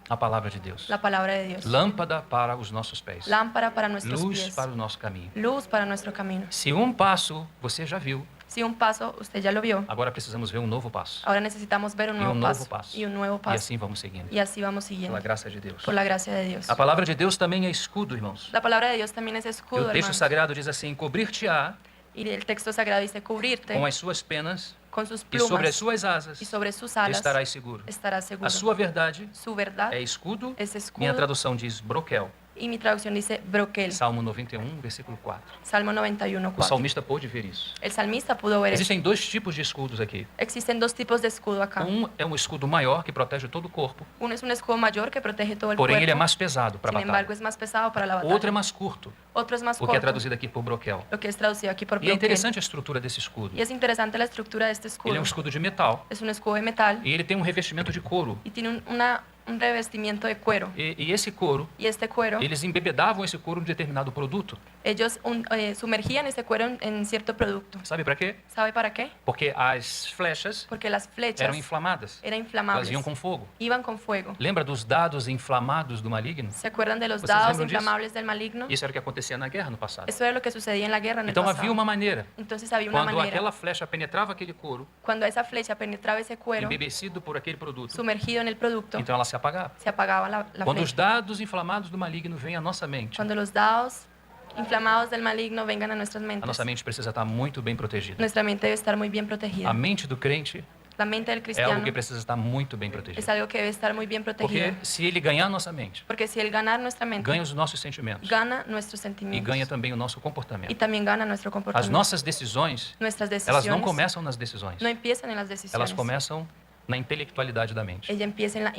A: A palavra de Deus.
B: La palabra de Dios.
A: Lâmpada para os nossos pés,
B: Lámpara para nuestros
A: luz
B: pies.
A: para o nosso caminho.
B: Luz para nuestro camino.
A: Se um passo você já viu,
B: Si un paso usted ya lo vio,
A: agora precisamos ver um novo passo.
B: ahora necesitamos ver un
A: E
B: nuevo,
A: um novo passo.
B: Y un nuevo
A: E
B: paso.
A: assim vamos seguindo.
B: Y así vamos siguiendo.
A: Pela graça de Deus.
B: Por la gracia de Dios.
A: A palavra de Deus também é escudo, irmãos.
B: La palabra de Dios también es
A: E
B: escudo,
A: o texto
B: hermanos.
A: sagrado diz assim: cobrir-te-á
B: Y el texto sagrado dice cubrirte
A: com as suas penas
B: con sus
A: e sobre as
B: plumas
A: suas asas
B: y sobre sus alas
A: estarás seguro.
B: estarás seguro.
A: A sua verdade
B: Su verdad
A: é escudo.
B: es escudo.
A: Minha tradução diz broquel.
B: Y mi traducción dice broquel.
A: Salmo 91, versículo 4.
B: Salmo 91,
A: O
B: 4.
A: salmista pôde ver isso.
B: El salmista pudo ver eso.
A: Existem dois tipos de escudos aqui.
B: Existen dos tipos de escudo acá.
A: Um é um escudo maior que protege todo o corpo,
B: Uno es un escudo mayor que protege todo el
A: porém ele é
B: cuerpo.
A: mais pesado para a
B: Sin embargo,
A: batalha.
B: es más pesado para la
A: O
B: batalla.
A: outro é mais curto,
B: Otro es más
A: o que é
B: corto,
A: traduzido aqui por broquel.
B: lo que es traducido aquí por
A: E é
B: broquel.
A: interessante a estrutura desse escudo.
B: Y es interesante la estructura de este escudo.
A: Ele é um escudo de metal
B: Es un escudo de metal
A: e ele tem um revestimento de couro.
B: y tiene un revestimiento de cuero.
A: E esse couro,
B: Y este cuero,
A: eles embebedavam esse couro em determinado produto.
B: ellos sumergían este cuero en cierto producto.
A: Sabe para quê?
B: ¿Sabe para qué?
A: Porque as flechas
B: Porque las flechas
A: eram inflamadas.
B: eran
A: Elas
B: inflamables.
A: iam com fogo.
B: Iban con fuego.
A: Lembra dos dados inflamados do maligno?
B: ¿Se acuerdan de los
A: ¿Ustedes
B: dados
A: lembram disso?
B: inflamables del maligno?
A: Isso era o que acontecia na guerra no passado.
B: Eso era lo que sucedía en la guerra en el
A: Então
B: pasado.
A: havia uma maneira.
B: Entonces había una
A: Quando
B: manera.
A: aquela flecha penetrava aquele couro,
B: Cuando esa flecha penetraba ese cuero,
A: embebecido por aquele produto,
B: sumergido en el producto,
A: então ela se apagava.
B: se apagaba la
A: Quando os
B: flecha.
A: dados inflamados do maligno vêm à nossa mente,
B: Cuando los dados inflamados del maligno vengan a nuestras
A: a
B: mentes,
A: nossa mente precisa estar muito bem protegida.
B: nuestra mente debe estar muy bien
A: A
B: protegida.
A: mente do crente
B: La mente del
A: é algo
B: cristiano
A: que precisa estar muito bem
B: es
A: protegida.
B: algo que debe estar muy bien protegida.
A: Porque se ele ganhar a nossa mente,
B: Porque si él gana nuestra mente,
A: ganha os nossos sentimentos
B: gana nuestros
A: e
B: sentimientos.
A: ganha também o nosso
B: Y
A: comportamento.
B: también gana nuestro
A: As
B: comportamiento.
A: nossas decisões,
B: Nuestras
A: elas
B: decisiones
A: não começam nas decisões.
B: no empiezan en las
A: Elas
B: decisiones.
A: começam na intelectualidade da mente.
B: Ella empieza en la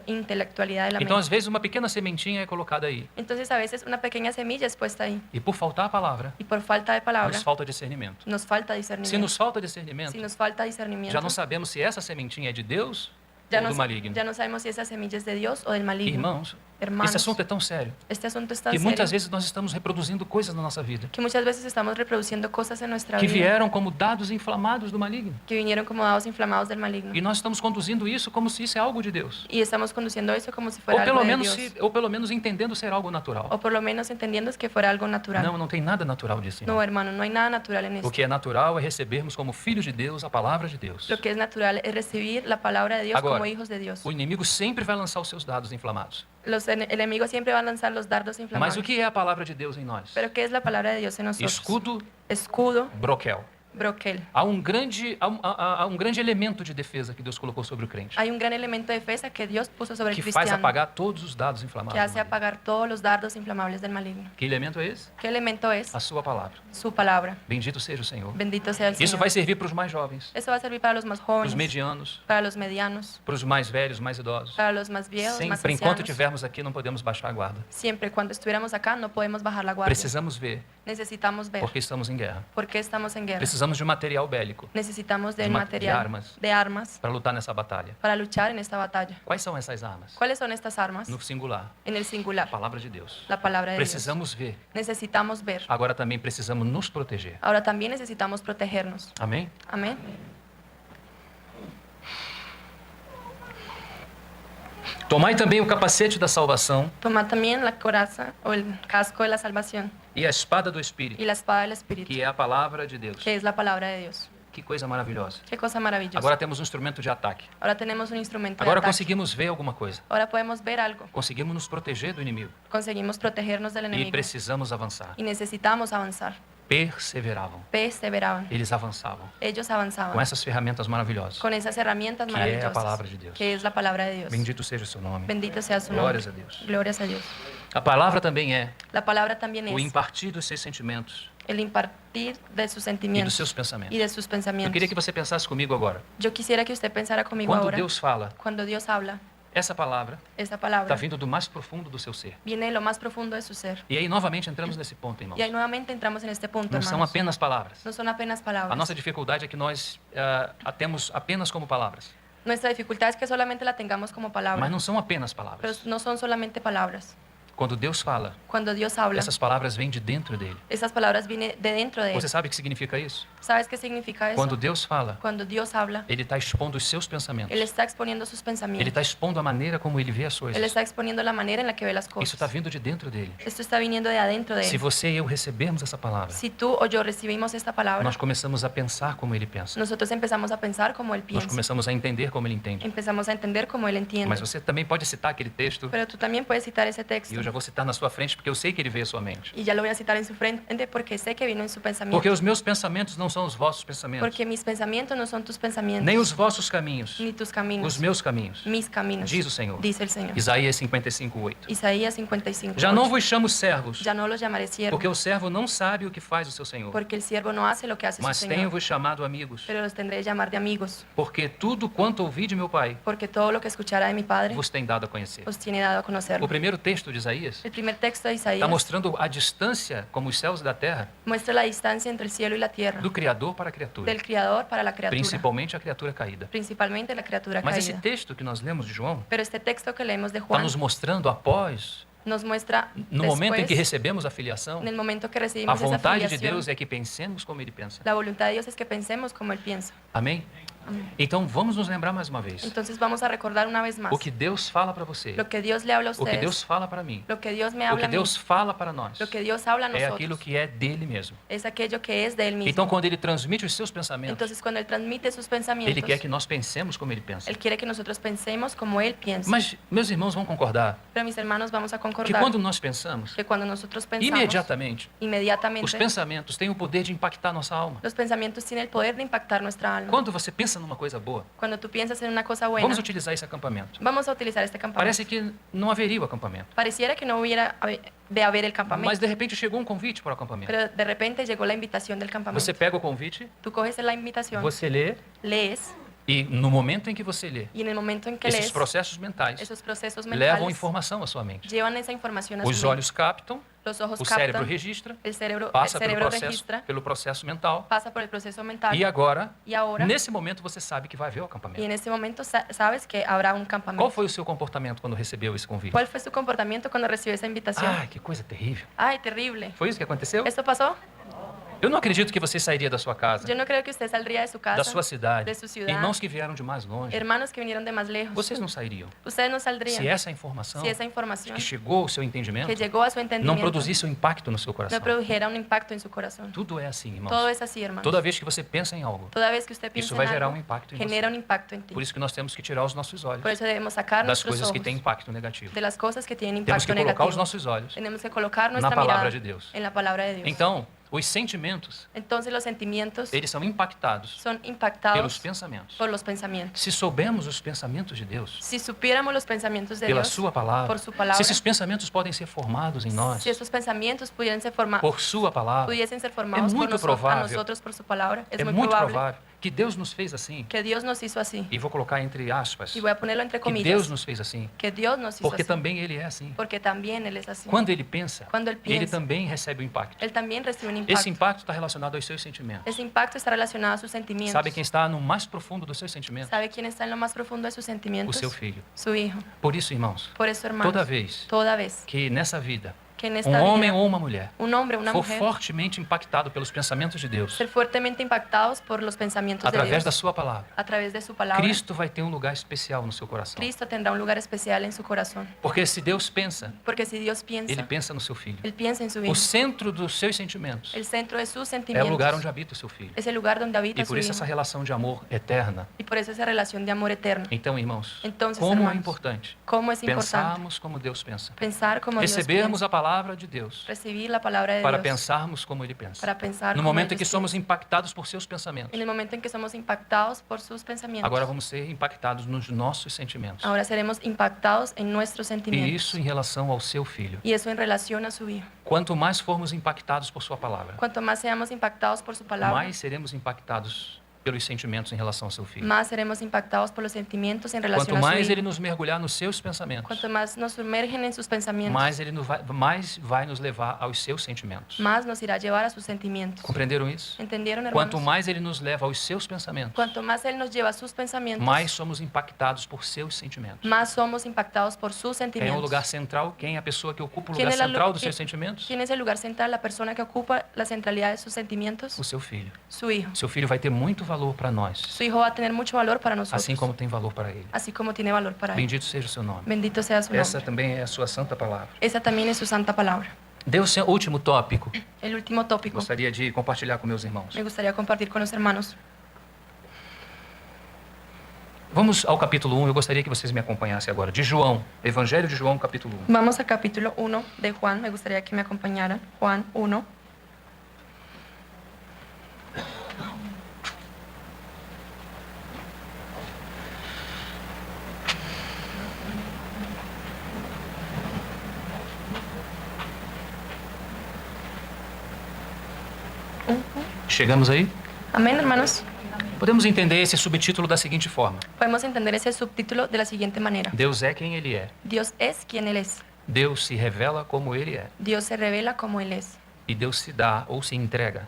B: intelectualidad de la
A: Então,
B: mente.
A: às vezes, uma pequena sementinha é colocada aí.
B: Entonces, a veces una pequeña semilla es puesta ahí.
A: E por faltar a palavra,
B: Y por falta de palabra,
A: nos falta discernimento.
B: nos falta
A: Se
B: discernimiento.
A: nos falta discernimento,
B: Si nos falta discernimiento,
A: já não sabemos se essa sementinha é de Deus
B: ya
A: ou
B: no,
A: do maligno.
B: ya no sabemos si esa semilla es de Dios o del maligno.
A: Irmãos,
B: Hermanos,
A: esse assunto é tão sério
B: este asunto es tan
A: que muitas
B: serio
A: vezes nós estamos reproduzindo coisas na nossa vida
B: que muchas veces estamos reproduciendo cosas en nuestra
A: que
B: vida
A: vieram como dados inflamados do maligno.
B: que vinieron como dados inflamados del maligno.
A: E nós estamos conduzindo isso como se isso é algo de Deus.
B: Y estamos conduciendo eso como si
A: Ou
B: fuera algo
A: pelo,
B: de Dios.
A: ou pelo menos entendendo ser algo natural.
B: O por lo menos entendiendo que fuera algo natural.
A: Não, não tem nada natural disso.
B: No,
A: Irmão.
B: hermano, no hay nada natural en
A: O
B: esto.
A: que é natural é recebermos como filhos de Deus a palavra de Deus.
B: Lo que es natural es recibir la palabra de Dios
A: Agora,
B: como hijos de Dios.
A: O inimigo sempre vai lançar os seus dados inflamados.
B: El enemigo siempre va a lanzar los dardos inflamados.
A: Mas o que é a palavra de Deus em nós?
B: Pero ¿qué es la palabra de Dios en nosotros?
A: Escudo,
B: Escudo,
A: broquel.
B: broquel.
A: Há um grande elemento de defesa que Deus colocou sobre o crente,
B: Hay un gran elemento de defensa que Dios puso sobre el
A: que faz
B: cristiano,
A: apagar todos os dados
B: que
A: inflamados.
B: hace
A: do maligno.
B: apagar todos los dardos inflamables del maligno.
A: Que elemento é esse?
B: ¿Qué elemento es?
A: A sua palavra.
B: Su palabra.
A: Bendito seja o Senhor.
B: Bendito sea el
A: Isso
B: Señor.
A: vai servir para os mais jovens,
B: Eso va a servir para los más
A: para
B: jóvenes,
A: os medianos,
B: para los medianos,
A: para os mais velhos, mais idosos.
B: para los más viejos, más
A: Sempre, enquanto
B: ancianos.
A: estivermos aqui, não podemos baixar a guarda.
B: Siempre cuando estuviéramos acá no podemos bajar la guardia.
A: Precisamos ver,
B: Necesitamos ver
A: porque estamos em guerra.
B: por qué estamos en guerra.
A: Precisamos de material bélico
B: Necesitamos de
A: de
B: material,
A: armas.
B: de armas
A: para lutar nessa batalha.
B: para luchar en esta batalla.
A: Quais são essas armas?
B: ¿Cuáles son estas armas?
A: No singular,
B: En el
A: a
B: singular,
A: palavra de Deus.
B: la palabra de Dios.
A: Precisamos ver.
B: Necesitamos ver.
A: Agora também precisamos nos proteger.
B: Ahora también necesitamos protegernos.
A: Amém?
B: Amén.
A: Tomai também o capacete da salvação
B: Tomad también la coraza o el casco de la salvación
A: e a espada do Espírito,
B: y la espada del Espíritu,
A: que é a palavra de Deus.
B: que es la palabra de Dios.
A: Que coisa maravilhosa.
B: Qué cosa maravillosa.
A: Agora temos um instrumento de ataque.
B: Ahora tenemos un instrumento de
A: Agora
B: ataque.
A: conseguimos ver alguma coisa.
B: Ahora podemos ver algo.
A: Conseguimos nos proteger do inimigo.
B: Conseguimos protegernos del
A: E
B: enemigo.
A: precisamos avançar.
B: Y necesitamos avanzar.
A: Perseveravam.
B: Perseveraban.
A: Eles avançavam.
B: Ellos
A: Com
B: avanzaban
A: essas ferramentas maravilhosas.
B: con esas herramientas
A: Que é a
B: maravillosas,
A: palavra de Deus.
B: que es la palabra de Dios.
A: Bendito seja o seu nome.
B: Bendito sea su nombre.
A: Glórias a Deus.
B: Glorias a Dios.
A: A palavra também é
B: La palabra también
A: o
B: es
A: impartir dos seus sentimentos
B: el impartir de sus
A: e dos
B: sentimientos
A: seus pensamentos.
B: y de sus
A: Eu
B: pensamientos.
A: queria que você pensasse comigo agora.
B: Yo quisiera que usted pensara conmigo
A: Quando
B: ahora.
A: Deus fala,
B: Cuando Dios habla,
A: essa palavra
B: esta
A: está
B: palabra
A: vindo do mais profundo do seu ser.
B: viene de lo más profundo de su ser.
A: E aí, novamente, entramos nesse ponto, irmãos.
B: Y ahí nuevamente entramos en este punto,
A: Não são
B: hermanos.
A: apenas palavras.
B: No son apenas palabras.
A: A nossa dificuldade é que nós a temos apenas como palavras.
B: Nuestra dificultad es que solamente la tengamos como
A: Mas
B: palabra,
A: não são apenas
B: pero
A: palavras.
B: no son solamente palabras.
A: Quando Deus fala,
B: Cuando Dios habla,
A: essas palavras vêm de dentro dele.
B: esas palabras vienen de dentro de él.
A: Você sabe o que significa isso?
B: ¿Sabes qué significa eso?
A: Quando Deus fala,
B: Cuando Dios habla,
A: ele está expondo os seus pensamentos.
B: Él está exponiendo sus
A: Ele
B: pensamientos.
A: está expondo a maneira como ele vê as
B: Él
A: coisas.
B: está exponiendo la manera en la que ve las
A: Isso
B: cosas.
A: está vindo de dentro dele.
B: Esto está viniendo de adentro de
A: Se
B: él.
A: você e eu recebermos essa palavra,
B: Si tú o yo recibimos esta palabra,
A: nós começamos a pensar como ele pensa.
B: nosotros empezamos a pensar como Él
A: Nós
B: piensa.
A: começamos a entender como ele entende.
B: Empezamos a entender como Él entiende.
A: Mas você também pode citar aquele texto,
B: Pero tú también puedes citar ese
A: e
B: texto.
A: eu já vou citar na sua frente, porque eu sei que ele vê a sua mente.
B: Y ya lo voy a citar en su frente porque sé que vino en su pensamiento.
A: Porque os meus pensamentos não são os vossos pensamentos,
B: Porque mis pensamientos no son tus pensamientos,
A: nem os vossos caminhos,
B: ni tus caminos,
A: os meus caminhos,
B: mis caminos,
A: diz o Senhor.
B: dice el Señor.
A: Isaías 55:8.
B: Isaías 55.
A: Já não vos chamo servos,
B: Ya no los llamaré siervos,
A: porque o servo não sabe o que faz o seu Senhor,
B: porque el siervo no hace lo que hace su
A: mas
B: Señor,
A: tenho-vos chamado amigos,
B: pero los tendré de llamar de amigos,
A: porque tudo quanto ouvi de meu Pai
B: porque todo lo que escuchara de mi Padre
A: vos tem dado a conhecer.
B: os tiene dado a
A: O
B: conocerlo.
A: primeiro texto de Isaías
B: El primer texto de
A: está
B: Isaías
A: mostrando a distância, como os céus da terra,
B: muestra la distancia entre el cielo y la tierra,
A: do Criador para a criatura,
B: del Criador para la criatura,
A: principalmente a criatura caída.
B: principalmente la criatura
A: Mas esse
B: caída.
A: texto que nós lemos de João
B: Pero este texto que leemos de
A: está
B: Juan
A: nos mostrando após,
B: nos muestra
A: no momento em que
B: después,
A: recebemos a filiação,
B: en el momento que
A: a
B: recibimos esa
A: vontade de
B: filiación,
A: Deus é que pensemos como Ele pensa.
B: la voluntad de Dios es que pensemos como Él piensa.
A: Amém? Então vamos nos lembrar mais uma vez.
B: Entonces vamos a recordar una vez más
A: O que Deus fala para você,
B: lo que Dios le habla a
A: o que
B: ustedes,
A: Deus fala para mim,
B: lo que Dios me
A: o
B: habla
A: que
B: a mí,
A: Deus fala para nós,
B: lo que Dios habla a
A: é aquilo
B: nosotros,
A: que é dele mesmo.
B: es aquello que es de Él mismo.
A: Então quando Ele transmite os seus pensamentos,
B: Entonces cuando Él transmite sus
A: Ele
B: pensamientos,
A: quer que nós pensemos como Ele pensa.
B: Él quiere que nosotros pensemos como Él piensa.
A: Mas meus irmãos vão concordar
B: Pero mis hermanos, vamos a
A: que
B: concordar
A: quando nós pensamos,
B: que cuando nosotros pensamos,
A: imediatamente, os
B: inmediatamente,
A: pensamentos têm o poder de impactar nossa alma.
B: los pensamientos tienen el poder de impactar nuestra alma.
A: Quando você pensa numa coisa boa,
B: Cuando tú piensas en una cosa buena,
A: vamos utilizar esse acampamento.
B: vamos a utilizar este campamento.
A: Parece que não haveria o acampamento,
B: Pareciera que no hubiera de haber el campamento,
A: mas de repente chegou um convite para o acampamento.
B: pero de repente llegó la invitación del campamento.
A: Você pega o convite,
B: Tú coges la invitación,
A: você lê,
B: lees,
A: e no momento em que você lê,
B: y en el momento en que
A: esses
B: lees,
A: processos mentais
B: esos procesos
A: levam
B: mentales
A: informação à sua mente.
B: llevan esa información a
A: Os
B: su mente.
A: olhos captam,
B: Los ojos
A: o cérebro
B: captan,
A: registra,
B: el cerebro
A: passa
B: registra,
A: pelo processo mental,
B: pasa por el proceso mental,
A: e agora,
B: y ahora,
A: nesse momento, você sabe que vai haver o
B: y
A: acampamento.
B: en ese momento sabes que habrá un
A: Qual
B: campamento.
A: foi o seu comportamento quando recebeu esse convite?
B: ¿Cuál fue su comportamiento cuando recibió esa invitación?
A: Ai, que coisa terrível.
B: Ay, terrible.
A: Foi isso que aconteceu?
B: ¿Esto pasó?
A: Eu não acredito que você sairia da sua casa,
B: Yo no creo que usted saldría de su casa,
A: da sua cidade,
B: de su ciudad,
A: irmãos que vieram de mais longe.
B: hermanos que vinieron de más lejos.
A: Vocês não sairiam.
B: Ustedes no saldrían
A: Se essa informação
B: si esa información
A: que chegou ao seu entendimento
B: que llegó a su
A: não
B: entendimiento
A: produzisse um impacto no seu
B: no
A: coração.
B: produjera un impacto en su corazón.
A: Tudo é assim, irmãos.
B: Todo es así, hermanos.
A: Toda vez que você pensa em algo,
B: Toda vez que usted
A: isso
B: piensa
A: vai
B: en
A: gerar
B: algo,
A: um impacto em
B: genera
A: você.
B: un impacto en ti.
A: Por isso que nós temos que tirar os nossos olhos
B: Por eso debemos sacar
A: das
B: nuestros
A: coisas que
B: ojos
A: têm impacto negativo.
B: de las cosas que tienen
A: Temos
B: impacto
A: que colocar os
B: negativo.
A: nossos olhos
B: Tenemos que colocar
A: na
B: nuestra
A: palavra
B: mirada
A: de Deus.
B: en la palabra de Dios.
A: Então, os sentimentos,
B: Entonces los sentimientos
A: eles são impactados
B: son
A: pelos
B: impactados
A: pensamentos.
B: por los pensamientos.
A: Se soubermos os pensamentos de Deus,
B: Si supiéramos los pensamientos de
A: pela
B: Dios,
A: sua palavra,
B: por su palabra,
A: se esses pensamentos podem ser formados em nós,
B: si esos pensamientos pudieran ser
A: por sua palavra,
B: pudiesen ser formados por
A: muito
B: a
A: provável.
B: nosotros por su palabra, es
A: é
B: muy
A: muito
B: probable
A: provável que Deus nos fez assim.
B: que Dios nos hizo así.
A: E vou colocar entre aspas,
B: Y voy a ponerlo entre
A: que
B: comillas,
A: Deus nos fez assim,
B: que Dios nos hizo
A: porque
B: así,
A: também Ele é assim.
B: porque también Él es así.
A: Quando Ele pensa,
B: Cuando Él
A: Ele
B: piensa,
A: também recebe o impacto.
B: Él también recibe un impacto.
A: Esse impacto está relacionado aos seus sentimentos.
B: Ese impacto está relacionado a sus sentimientos.
A: Sabe quem está no mais profundo dos seus sentimentos?
B: ¿Sabe quién está en lo más profundo de sus
A: O
B: sentimientos?
A: seu filho.
B: Su hijo.
A: Por isso, irmãos,
B: Por eso, hermanos,
A: toda vez
B: toda vez
A: que nessa vida
B: que en esta
A: um homem
B: vida
A: ou uma mulher,
B: un hombre o una
A: for
B: mujer
A: fortemente impactado pelos pensamentos de Deus,
B: ser fuertemente impactados por los pensamientos de
A: através da
B: Dios
A: sua palavra,
B: a través de su palabra,
A: Cristo vai ter um lugar especial no seu coração.
B: Cristo tendrá un lugar especial en su corazón.
A: Porque se Deus pensa,
B: Porque si Dios
A: Ele
B: piensa,
A: pensa no seu filho.
B: Él piensa en su
A: O
B: Hijo.
A: centro dos seus sentimentos
B: El centro de sus
A: é o
B: sentimientos
A: lugar onde habita o seu filho.
B: es el lugar donde habita
A: E
B: su
A: por isso
B: Hijo.
A: essa relação de amor eterna.
B: Y por eso esa relación de amor eterno.
A: Então, irmãos,
B: Entonces,
A: como é
B: hermanos,
A: importante
B: ¿Cómo es importante
A: pensarmos como Deus pensa.
B: pensar como Dios
A: Recebermos
B: piensa?
A: a palavra de Deus
B: Recibir la palabra de
A: para
B: Dios
A: pensarmos como Ele pensa.
B: para pensar
A: No
B: como
A: momento em
B: ellos
A: que somos
B: piensan.
A: impactados por seus pensamentos,
B: En el momento en que somos impactados por sus pensamientos,
A: agora vamos ser impactados nos nossos sentimentos.
B: ahora seremos impactados en nuestros
A: E
B: sentimientos.
A: isso em relação ao seu filho.
B: Y eso en relación a su Hijo.
A: Quanto mais formos impactados por sua palavra,
B: Cuanto más seamos impactados por su palabra,
A: mais seremos impactados pelos sentimentos em relação ao seu filho.
B: más seremos impactados por los sentimientos en relación
A: Quanto
B: a su
A: mais
B: Hijo.
A: ele nos mergulhar nos seus pensamentos,
B: Cuanto más nos sumergen en sus pensamientos,
A: mais ele mais vai nos levar aos seus sentimentos.
B: más nos irá a llevar a sus sentimientos.
A: Compreenderam isso?
B: ¿Entendieron,
A: Quanto
B: hermanos?
A: mais ele nos leva aos seus pensamentos,
B: Cuanto más Él nos lleva a sus pensamientos,
A: mais somos impactados por seus sentimentos.
B: más somos impactados por sus
A: Quem é o
B: sentimientos.
A: lugar central? Quem é a pessoa que ocupa o
B: Quem
A: lugar
B: é a
A: central
B: lu-
A: dos
B: quem-
A: seus sentimentos?
B: ¿Quién es el lugar central, la persona que ocupa la centralidad de sus sentimientos?
A: O seu filho.
B: Su Hijo.
A: Seu filho vai ter muito valor para nós,
B: Su Hijo va a tener mucho valor para nosotros,
A: assim como tem valor para ele.
B: así como tiene valor para Él.
A: Bendito seja o seu nome.
B: Bendito sea su
A: Essa
B: nombre.
A: também é a sua santa palavra.
B: Esa también es su santa palabra.
A: Deus, último tópico.
B: El último tópico
A: Gostaria de compartilhar com meus irmãos.
B: me gustaría compartir con los hermanos.
A: Vamos ao capítulo 1. Eu gostaria que vocês me acompanhassem agora. De João, Evangelho de João, capítulo 1.
B: Vamos al capítulo 1 de Juan. Me gustaría que me acompañaran. Juan 1.
A: Chegamos aí?
B: Amén, hermanos.
A: Podemos entender esse subtítulo da seguinte forma:
B: Podemos entender ese subtítulo de la siguiente manera.
A: Deus é quem Ele é.
B: Dios es quien Él es.
A: Deus se revela como Ele é.
B: Dios se revela como Él es.
A: E Deus se dá ou se entrega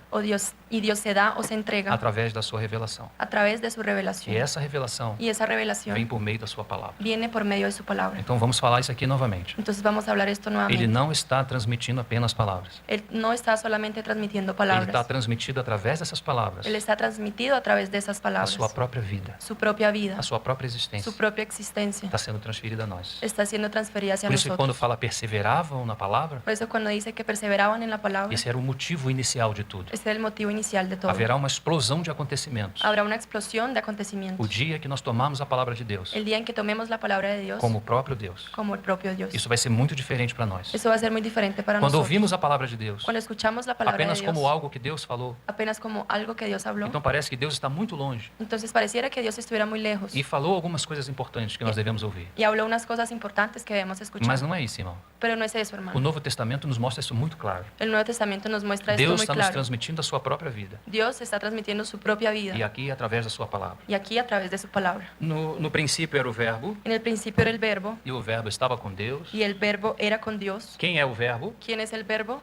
B: Y Dios se da o se entrega
A: através da sua revelação.
B: a través de su
A: E
B: revelación.
A: essa revelação
B: Y esa
A: vem
B: revelación
A: por meio da sua palavra.
B: viene por medio de su palabra.
A: Então vamos falar isso aqui novamente.
B: Entonces vamos a hablar esto
A: Ele
B: nuevamente.
A: não está transmitindo apenas palavras.
B: Él no está solamente transmitiendo
A: Ele está
B: palabras.
A: transmitido através dessas palavras
B: Él está transmitido a través de esas
A: a
B: palabras.
A: sua própria vida,
B: Su propia vida,
A: a sua própria existência
B: su propia existencia
A: está sendo transferida a nós.
B: está siendo transferida hacia
A: Por isso que quando
B: nosotros.
A: fala perseveravam na palavra,
B: Por eso cuando dice que perseveraban en la palabra,
A: esse era o motivo inicial de tudo.
B: ese es el motivo inicial de todo.
A: Haverá uma explosão de acontecimentos.
B: Habrá una explosión de
A: O
B: acontecimientos.
A: dia que nós tomarmos a palavra de Deus
B: El día en que tomemos la palabra de Dios
A: como o próprio Deus,
B: como el propio Dios.
A: isso vai ser muito diferente para nós.
B: Eso va a ser muy diferente para
A: Quando
B: nosotros.
A: ouvimos a palavra de Deus
B: Cuando escuchamos la palabra de
A: apenas
B: Dios,
A: como algo que Deus falou,
B: apenas como algo que Dios habló,
A: então parece que Deus está muito longe
B: entonces pareciera que Dios estuviera muy lejos
A: e falou algumas coisas importantes que nós devemos ouvir.
B: y habló unas cosas importantes que debemos escuchar.
A: Mas não é isso, irmão.
B: Pero no es eso,
A: O
B: hermano.
A: Novo Testamento nos mostra isso muito claro.
B: El Nuevo Testamento nos muestra esto
A: Deus
B: muy
A: está nos
B: claro.
A: transmitindo a sua própria vida.
B: Dios está transmitiendo su propia vida
A: E aqui através da sua palavra.
B: y aquí a través de su palabra.
A: No princípio era o Verbo,
B: En el principio era el verbo
A: e o Verbo estava com Deus.
B: y el verbo era con Dios.
A: Quem é o Verbo?
B: ¿Quién es el verbo?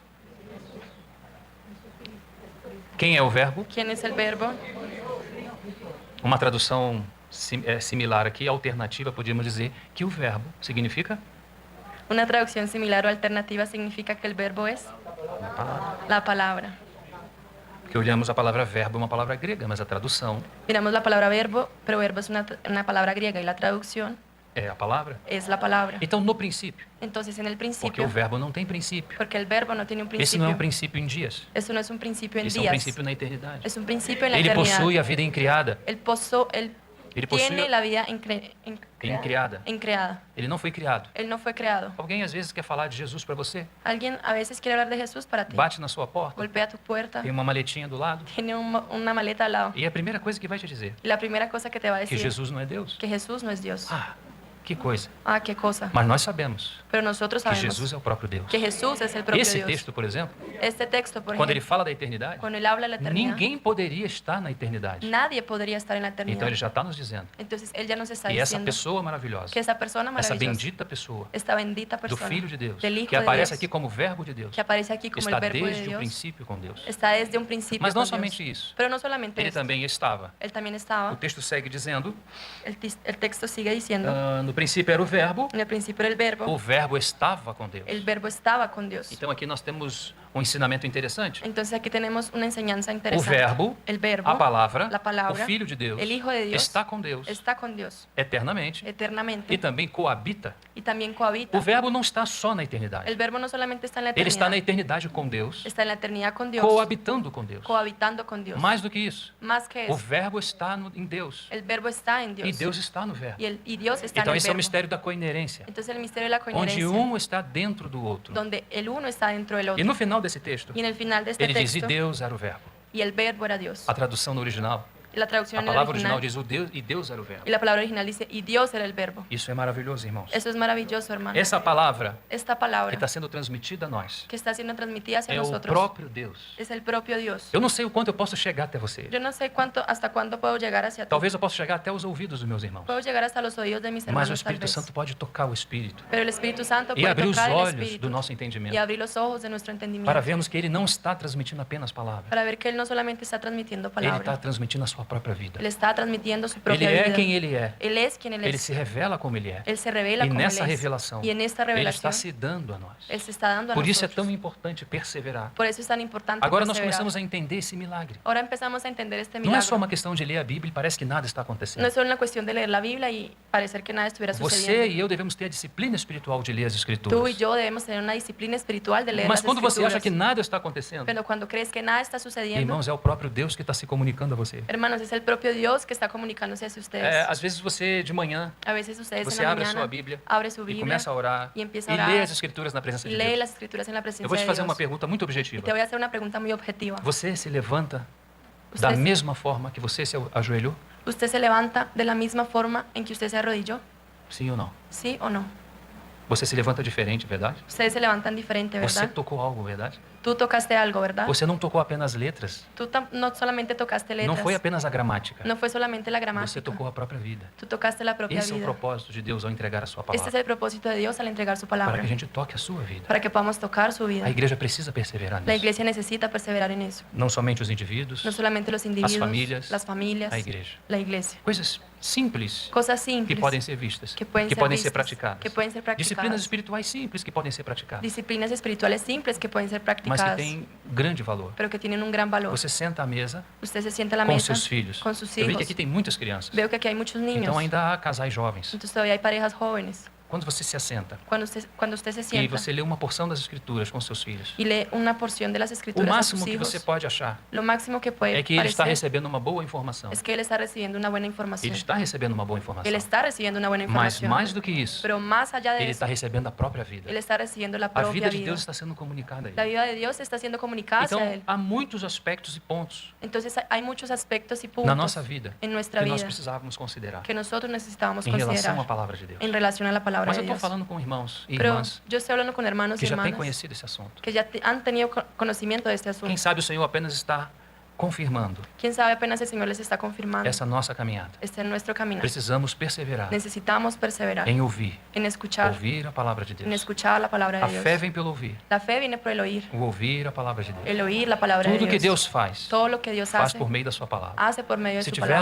A: Quem é o Verbo?
B: ¿Quién es el verbo?
A: Uma tradução similar aqui, alternativa, podíamos dizer que o Verbo significa
B: Una traducción similar o alternativa significa que el verbo es
A: uma palavra.
B: la palabra.
A: Porque olhamos a palavra verbo, é uma palavra grega, mas a tradução
B: Miramos la palabra verbo, pero verbo es una palabra griega y la traducción
A: é a palavra.
B: es la palabra.
A: Então, no princípio,
B: Entonces, en el
A: porque
B: principio,
A: o verbo não tem princípio.
B: porque el verbo no tiene un
A: Esse não é um
B: principio,
A: princípio em dias.
B: eso no es un principio en
A: Esse é um
B: días,
A: princípio na eternidade.
B: es un principio en la
A: Ele
B: eternidad.
A: possui a vida incriada.
B: Él
A: Ele possui
B: tiene la vida
A: increada.
B: increada.
A: Ele não foi criado.
B: Él no fue creado.
A: Alguém às vezes quer falar de Jesus para você,
B: Alguien a veces quiere hablar de Jesús para ti.
A: bate na sua porta,
B: Golpea tu puerta,
A: tem uma maletinha do lado,
B: tiene una maleta al lado.
A: e a primeira coisa que vai te dizer
B: Y la primera cosa que te va a
A: que
B: decir
A: Jesus não é Deus.
B: que Jesús no es Dios.
A: Ah, que coisa.
B: Ah, qué cosa.
A: Mas nós sabemos
B: Pero nosotros
A: que
B: sabemos
A: Jesus é o próprio Deus.
B: que Jesús es el propio
A: Esse
B: Dios.
A: texto, por exemplo,
B: Este texto, por
A: quando ele
B: ejemplo,
A: fala da eternidade,
B: cuando él habla de la eternidad,
A: ninguém poderia estar na eternidade.
B: nadie podría estar en la eternidad.
A: Então ele já está nos dizendo
B: Entonces él ya nos está
A: que essa
B: diciendo
A: pessoa maravilhosa,
B: que esa persona
A: essa
B: maravillosa,
A: bendita pessoa
B: esta bendita
A: do
B: persona,
A: Filho de Deus,
B: del Hijo
A: que
B: de
A: aparece
B: Dios,
A: aqui como verbo de Deus,
B: que aparece aquí como
A: está
B: el verbo de
A: desde o
B: Dios,
A: princípio com Deus.
B: está desde un principio
A: Mas não
B: con
A: somente
B: Dios.
A: isso.
B: Pero no solamente
A: Ele
B: eso,
A: também estava.
B: él también
A: O
B: estaba,
A: texto segue dizendo,
B: el texto sigue diciendo,
A: no princípio era o verbo
B: En el principio era el
A: verbo estava com Deus.
B: verbo estaba con Dios.
A: Então aqui nós temos um ensinamento interessante.
B: Entonces aquí tenemos una enseñanza
A: O
B: interesante.
A: verbo,
B: El verbo,
A: a palavra,
B: la palabra,
A: o Filho de Deus,
B: el Hijo de Dios,
A: está com Deus
B: está con Dios
A: eternamente e
B: eternamente
A: também coabita.
B: y también cohabita.
A: O verbo não está só na eternidade.
B: El verbo no solamente está en la
A: Ele está na
B: eternidad,
A: eternidade com Deus,
B: está en la eternidad con Dios,
A: coabitando com Deus.
B: cohabitando con Dios.
A: Mais do que isso,
B: Más que
A: o
B: eso,
A: verbo está em Deus
B: el verbo está en
A: e
B: Dios
A: Deus está no verbo.
B: y Dios está
A: Então
B: en el
A: esse é o
B: verbo.
A: mistério da coinerência,
B: Entonces el misterio de la
A: onde
B: coherencia,
A: um está dentro do outro.
B: donde el uno está dentro del
A: E
B: otro.
A: no final desse texto,
B: Y en el final de este
A: ele diz: e
B: texto,
A: Deus era o verbo.
B: y el verbo era Dios.
A: A tradução no original,
B: Y la
A: a
B: traducción en el
A: palavra original
B: original,
A: diz: o Deus, e Deus era o verbo.
B: y la palabra original dice, y Dios era el verbo.
A: Isso é maravilhoso, irmãos.
B: Eso es maravilloso, hermano.
A: Essa palavra
B: Esta
A: que
B: palabra
A: está sendo transmitida a nós
B: que está siendo transmitida hacia
A: é o
B: nosotros
A: próprio Deus.
B: es el propio Dios.
A: Eu não sei o quanto eu posso chegar até você.
B: Yo no sé hasta cuándo puedo llegar hacia ti.
A: Talvez eu possa chegar até os ouvidos dos meus irmãos.
B: Puedo llegar hasta los oídos de mis
A: Mas o
B: hermanos tal
A: Espírito
B: vez.
A: Santo pode tocar o Espírito
B: Pero el Espíritu Santo
A: e
B: puede
A: abrir os
B: tocar el
A: olhos do
B: Espíritu
A: nosso
B: y
A: entendimento
B: abrir los ojos de nuestro entendimiento
A: para vermos que Ele não está transmitindo apenas palavras.
B: para ver que Él no solamente está transmitiendo
A: Ele está
B: palabra,
A: transmitindo a sua própria vida.
B: Él está transmitiendo su
A: Ele
B: propia
A: é
B: vida.
A: quem Ele é.
B: Él es quien Él
A: Ele
B: es.
A: se revela como Ele é.
B: Él se revela
A: E
B: como Él
A: nessa
B: es.
A: revelação,
B: Y en esta
A: Ele
B: revelación,
A: está se dando a nós.
B: Él se está dando a
A: Por isso é
B: nosotros.
A: tão importante perseverar.
B: Por eso es tan importante
A: Agora nós
B: perseverar.
A: começamos a entender esse milagre.
B: Ahora empezamos a entender este
A: Não é só
B: milagro.
A: uma questão de ler a Bíblia e parece que nada está
B: No
A: acontecendo.
B: es solo una cuestión de leer la Biblia y parecer que nada estuviera
A: Você
B: sucediendo.
A: e eu devemos ter a disciplina espiritual de ler as
B: Tú y
A: Escrituras.
B: yo debemos tener una disciplina espiritual de leer
A: Mas
B: las
A: quando você acha
B: Escrituras.
A: que nada está acontecendo,
B: Pero cuando crees que nada está sucediendo,
A: irmãos, é o próprio Deus que está se comunicando a você.
B: hermanos, es el propio Dios que está comunicándose hacia ustedes.
A: Às vezes você de manhã,
B: A veces ustedes
A: você
B: en la
A: abre a
B: mañana
A: sua Bíblia
B: abre su
A: e
B: Biblia
A: começa a orar
B: y empieza
A: e
B: a orar
A: lê as Escrituras na presença
B: y
A: de
B: lee
A: Deus.
B: las Escrituras en la
A: Eu
B: presencia
A: vou te
B: de
A: fazer uma
B: Dios.
A: pergunta muito
B: Y
A: objetiva.
B: te voy a hacer una pregunta muy objetiva.
A: Você se levanta da
B: Usted,
A: mesma forma que você se ajoelhou?
B: ¿Usted se levanta de la misma forma en que usted se arrodilló?
A: Sim ou não?
B: ¿Sí o no?
A: Você se levanta diferente, verdade?
B: Ustedes se levantan diferente,
A: Você
B: ¿verdad?
A: tocou algo, verdade?
B: Tú tocaste algo, ¿verdad?
A: Você não tocou apenas letras.
B: Tú no solamente tocaste
A: Não
B: letras.
A: foi apenas a gramática.
B: No fue solamente la
A: Você
B: gramática.
A: tocou a própria vida.
B: Tú tocaste la propia
A: Esse é o
B: vida.
A: propósito de Deus ao entregar a sua
B: Este es
A: palavra.
B: el propósito de Dios al entregar su
A: Para
B: palabra.
A: que a gente toque a sua vida.
B: Para que podamos tocar su vida.
A: A igreja precisa perseverar
B: La
A: nisso.
B: iglesia necesita perseverar en eso.
A: Não somente os indivíduos,
B: No solamente los individuos,
A: famílias,
B: las familias,
A: a igreja.
B: la iglesia.
A: Coisas simples
B: Cosas
A: que
B: simples
A: podem ser vistas,
B: que pueden ser
A: podem ser
B: vistas,
A: praticadas.
B: que pueden ser practicadas.
A: Disciplinas espirituais simples que podem ser praticadas,
B: Disciplinas espirituales simples que pueden ser
A: mas
B: practicadas,
A: que têm grande valor.
B: pero que tienen un gran valor.
A: Você senta à mesa
B: Usted se sienta a la
A: com
B: mesa
A: seus filhos.
B: con sus
A: Eu vi
B: hijos.
A: que aqui tem muitas crianças.
B: Veo que aquí hay muchos niños.
A: Então ainda há casais jovens.
B: Entonces todavía hay parejas jóvenes.
A: Quando você se assenta
B: Cuando usted se
A: e
B: sienta
A: você lê uma porção das escrituras com seus filhos,
B: y lee una porción de las
A: o
B: escrituras a
A: máximo
B: sus
A: que
B: hijos,
A: você pode achar
B: lo máximo que puede
A: é que ele está
B: parecer
A: recebendo uma boa informação.
B: es que él está recibiendo una buena información.
A: Ele está recebendo uma boa informação.
B: Él está recibiendo una buena
A: Mas
B: información.
A: mais do que isso,
B: Pero más allá de
A: ele
B: eso,
A: está recebendo a própria vida.
B: él está recibiendo la
A: A
B: propia
A: vida de
B: vida.
A: Deus está sendo comunicada a
B: La
A: ele.
B: vida de Dios está siendo comunicada
A: Então,
B: hacia él.
A: há muitos aspectos e pontos
B: Entonces hay muchos aspectos y
A: na
B: puntos
A: nossa vida
B: en nuestra
A: que nós
B: vida
A: precisávamos considerar
B: que nosotros necesitábamos
A: em relação à
B: considerar
A: palavra de Deus.
B: en relación a la palabra
A: Mas
B: de
A: eu estou
B: Dios.
A: falando com irmãos e
B: Pero
A: irmãs
B: yo estoy hablando con hermanos
A: que
B: y
A: já têm
B: hermanas
A: conhecido esse assunto.
B: que ya han tenido conocimiento de este
A: Quem
B: asunto.
A: sabe o Senhor apenas está confirmando
B: Quién sabe, apenas el Señor les está confirmando.
A: essa nossa caminhada.
B: Este es nuestro caminar.
A: Precisamos perseverar
B: Necesitamos perseverar
A: em ouvir,
B: en escuchar,
A: ouvir a palavra de
B: en
A: Deus.
B: escuchar la palabra
A: A
B: de
A: fé
B: Dios.
A: vem pelo ouvir,
B: La fe viene por el oír,
A: o ouvir a palavra de Deus.
B: el oír la palabra
A: Tudo
B: de
A: que
B: Dios.
A: Deus faz,
B: Todo lo que Dios
A: faz
B: hace,
A: por meio da sua palavra.
B: hace por medio de
A: Se
B: su palabra.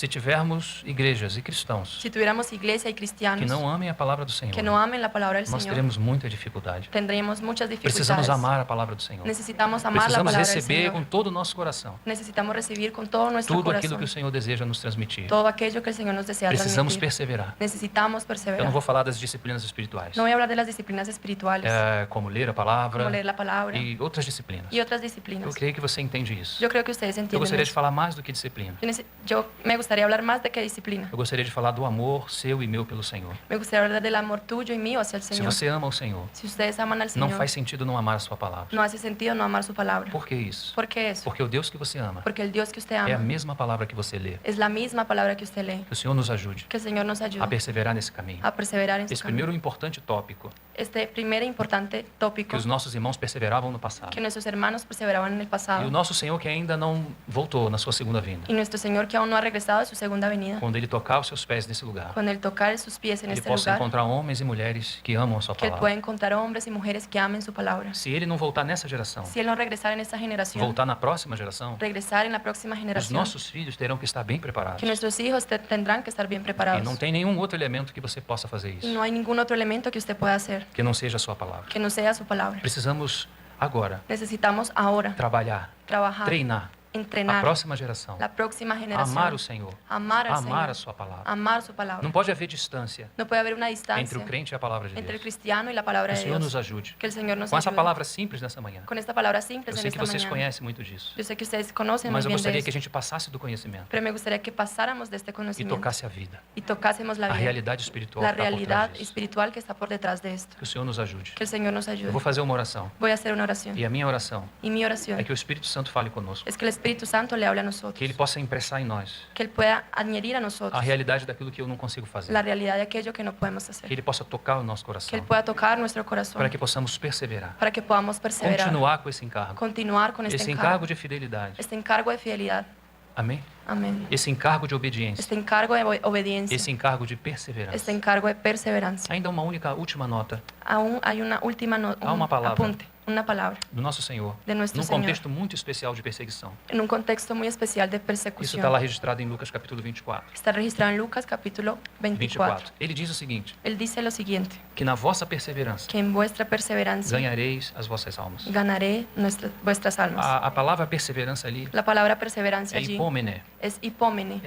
A: tivermos igrejas e cristãos
B: Si tuviéramos iglesia y
A: que
B: cristianos
A: não amem a palavra do Senhor,
B: que no amen la palabra del
A: nós
B: Señor,
A: teremos muita dificuldade.
B: tendríamos muchas
A: Precisamos
B: dificultades.
A: amar a palavra do Senhor.
B: Necesitamos amar la
A: Precisamos
B: palabra del
A: receber com
B: Señor.
A: todo o nosso coração
B: Necesitamos recibir con todo nuestro
A: tudo aquilo
B: corazón
A: que o Senhor deseja nos transmitir.
B: todo aquello que el Señor nos desea
A: Precisamos
B: transmitir.
A: perseverar.
B: Necesitamos
A: Eu
B: perseverar.
A: não vou falar das disciplinas espirituais,
B: No voy a hablar de las disciplinas espirituales,
A: como ler a palavra
B: como leer la palabra
A: e outras disciplinas.
B: y otras
A: Eu
B: disciplinas.
A: creio que você entende isso.
B: Yo creo que ustedes
A: Eu
B: entienden
A: gostaria de
B: eso.
A: falar mais do que disciplina.
B: Yo me gustaría hablar más de que disciplina.
A: Eu gostaria de falar do amor seu e meu pelo Senhor.
B: Me gustaría hablar del amor tuyo y mío hacia el
A: Se
B: Señor.
A: você ama o Senhor,
B: Si ustedes aman al
A: não
B: Señor,
A: faz sentido não amar a sua palavra.
B: no hace sentido no amar su palabra.
A: Por que isso?
B: ¿Por qué eso?
A: Porque o Deus que você ama
B: Porque el Dios que usted
A: é a
B: ama
A: mesma palavra que você lê.
B: es la misma palabra que usted lee.
A: Que o Senhor nos ajude
B: Que el Señor nos ayude
A: a perseverar nesse caminho.
B: a perseverar en su
A: Esse
B: camino.
A: primeiro importante tópico
B: Este primer importante tópico,
A: que os nossos irmãos perseveravam no passado.
B: que nuestros hermanos perseveraban en el
A: E
B: pasado.
A: o nosso Senhor que ainda não voltou na sua segunda vinda.
B: Y nuestro Señor que aún no ha regresado de su segunda venida.
A: Quando Ele tocar os seus pés nesse lugar,
B: Cuando Él tocar sus pies en
A: Ele
B: este
A: possa
B: lugar,
A: encontrar homens e mulheres que amam a sua
B: que Él
A: palavra.
B: pueda encontrar hombres y mujeres que amen su palabra.
A: Se Ele não voltar nessa geração,
B: Si Él no regresara en esta generación,
A: voltar na próxima geração,
B: regresar en la próxima
A: os
B: generación,
A: nossos filhos terão que estar bem preparados.
B: que nuestros hijos tendrán que estar bien
A: E
B: preparados.
A: não tem nenhum outro elemento que você possa fazer
B: Y
A: isso,
B: no hay ningún otro elemento que usted pueda hacer
A: que não seja a sua palavra.
B: que no sea su palabra.
A: Precisamos agora
B: Necesitamos ahora
A: trabalhar,
B: trabajar,
A: treinar a
B: entrenar
A: próxima geração,
B: la próxima generación,
A: amar o Senhor,
B: amar al
A: amar a
B: Señor,
A: sua palavra.
B: amar su palabra.
A: Não pode haver distância
B: No puede haber una
A: entre
B: distancia
A: o crente e a palavra de
B: entre el
A: Deus.
B: cristiano y la palabra
A: Que o
B: de
A: Senhor nos
B: Dios.
A: ajude.
B: Que el Señor nos
A: Com essa
B: ayude.
A: palavra simples nessa manhã.
B: Con esta palabra simple
A: Eu
B: en
A: sei que
B: esta
A: vocês
B: mañana.
A: conhecem muito disso.
B: Yo sé que ustedes conocen muy
A: Mas eu
B: bien de
A: gostaria que a
B: eso,
A: gente passasse do conhecimento
B: pero me gustaría que pasáramos de este
A: e
B: conocimiento
A: tocasse a vida,
B: y tocásemos la
A: a
B: vida,
A: realidade espiritual
B: la
A: que está por
B: realidad
A: trás disso.
B: espiritual que está por detrás de esto.
A: Que o Senhor nos ajude.
B: Que el Señor nos
A: Eu
B: ayude.
A: vou fazer uma oração.
B: Voy a hacer una oración.
A: E a minha oração
B: Y mi oración
A: é que o Espírito Santo fale conosco.
B: es que el Espíritu Santo le hable a
A: Que
B: nosotros,
A: Ele possa impressar em nós
B: que Él pueda añadir a
A: a
B: nosotros
A: realidade daquilo que eu não consigo fazer.
B: la realidad de aquello que no podemos
A: Que
B: hacer.
A: Ele possa tocar o nosso
B: Que Él
A: coração.
B: pueda tocar nuestro corazón
A: Para que possamos perseverar.
B: para que podamos perseverar,
A: Continuar com esse encargo.
B: continuar con este
A: Esse
B: encargo,
A: encargo de fidelidade.
B: este encargo de fidelidad.
A: Amém?
B: Amén.
A: Esse encargo de obediência.
B: Este encargo de obediencia,
A: Esse encargo de
B: este
A: perseverança.
B: encargo de perseverancia.
A: Ainda uma última nota
B: Aún hay una última
A: Há uma palavra.
B: apunte, una palabra
A: do nosso Senhor.
B: de nuestro
A: Num
B: Señor,
A: contexto muito especial de perseguição.
B: en un contexto muy especial de
A: Isso
B: persecución.
A: está lá registrado em Lucas capítulo 24.
B: Está registrado en Lucas capítulo 24.
A: Ele diz o seguinte,
B: Él dice lo siguiente,
A: que na vossa perseverança
B: que en vuestra perseverancia
A: ganhareis as vossas almas.
B: ganaré vuestras almas.
A: A palavra perseverança ali
B: La palabra perseverancia
A: é
B: allí
A: hipomene.
B: es hipómene.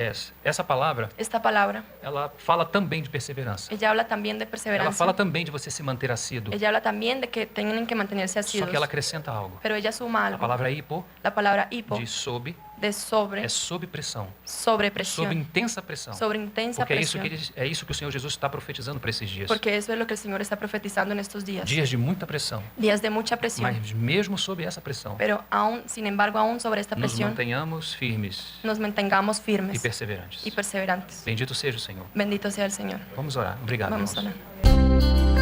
A: Essa palavra,
B: Esta palabra,
A: ela fala também de perseverança.
B: ella habla también de
A: Ela
B: perseverancia.
A: fala também de você se manter assíduo.
B: Ella habla también de que tienen que mantenerse
A: Só
B: asiduos.
A: que ela acrescenta algo.
B: Pero ella suma
A: A
B: algo.
A: palavra hipo,
B: La palabra hipo,
A: de sob,
B: de sobre,
A: é sob pressão.
B: sobre
A: Sob
B: presión,
A: intensa pressão.
B: sobre intensa
A: Porque
B: presión.
A: é isso que o Senhor Jesus está profetizando para esses dias.
B: Porque eso es lo que el Señor está profetizando en estos días.
A: Dias de muita pressão.
B: Días de mucha presión.
A: Mas mesmo sob essa pressão,
B: Pero aún, sin embargo, aún sobre esta
A: nos
B: presión,
A: mantenhamos firmes
B: nos mantengamos
A: e
B: firmes
A: perseverantes.
B: y perseverantes.
A: Bendito seja o Senhor.
B: Bendito sea el Señor.
A: Vamos orar. Obrigado,
B: Vamos a
A: irmãos.
B: orar.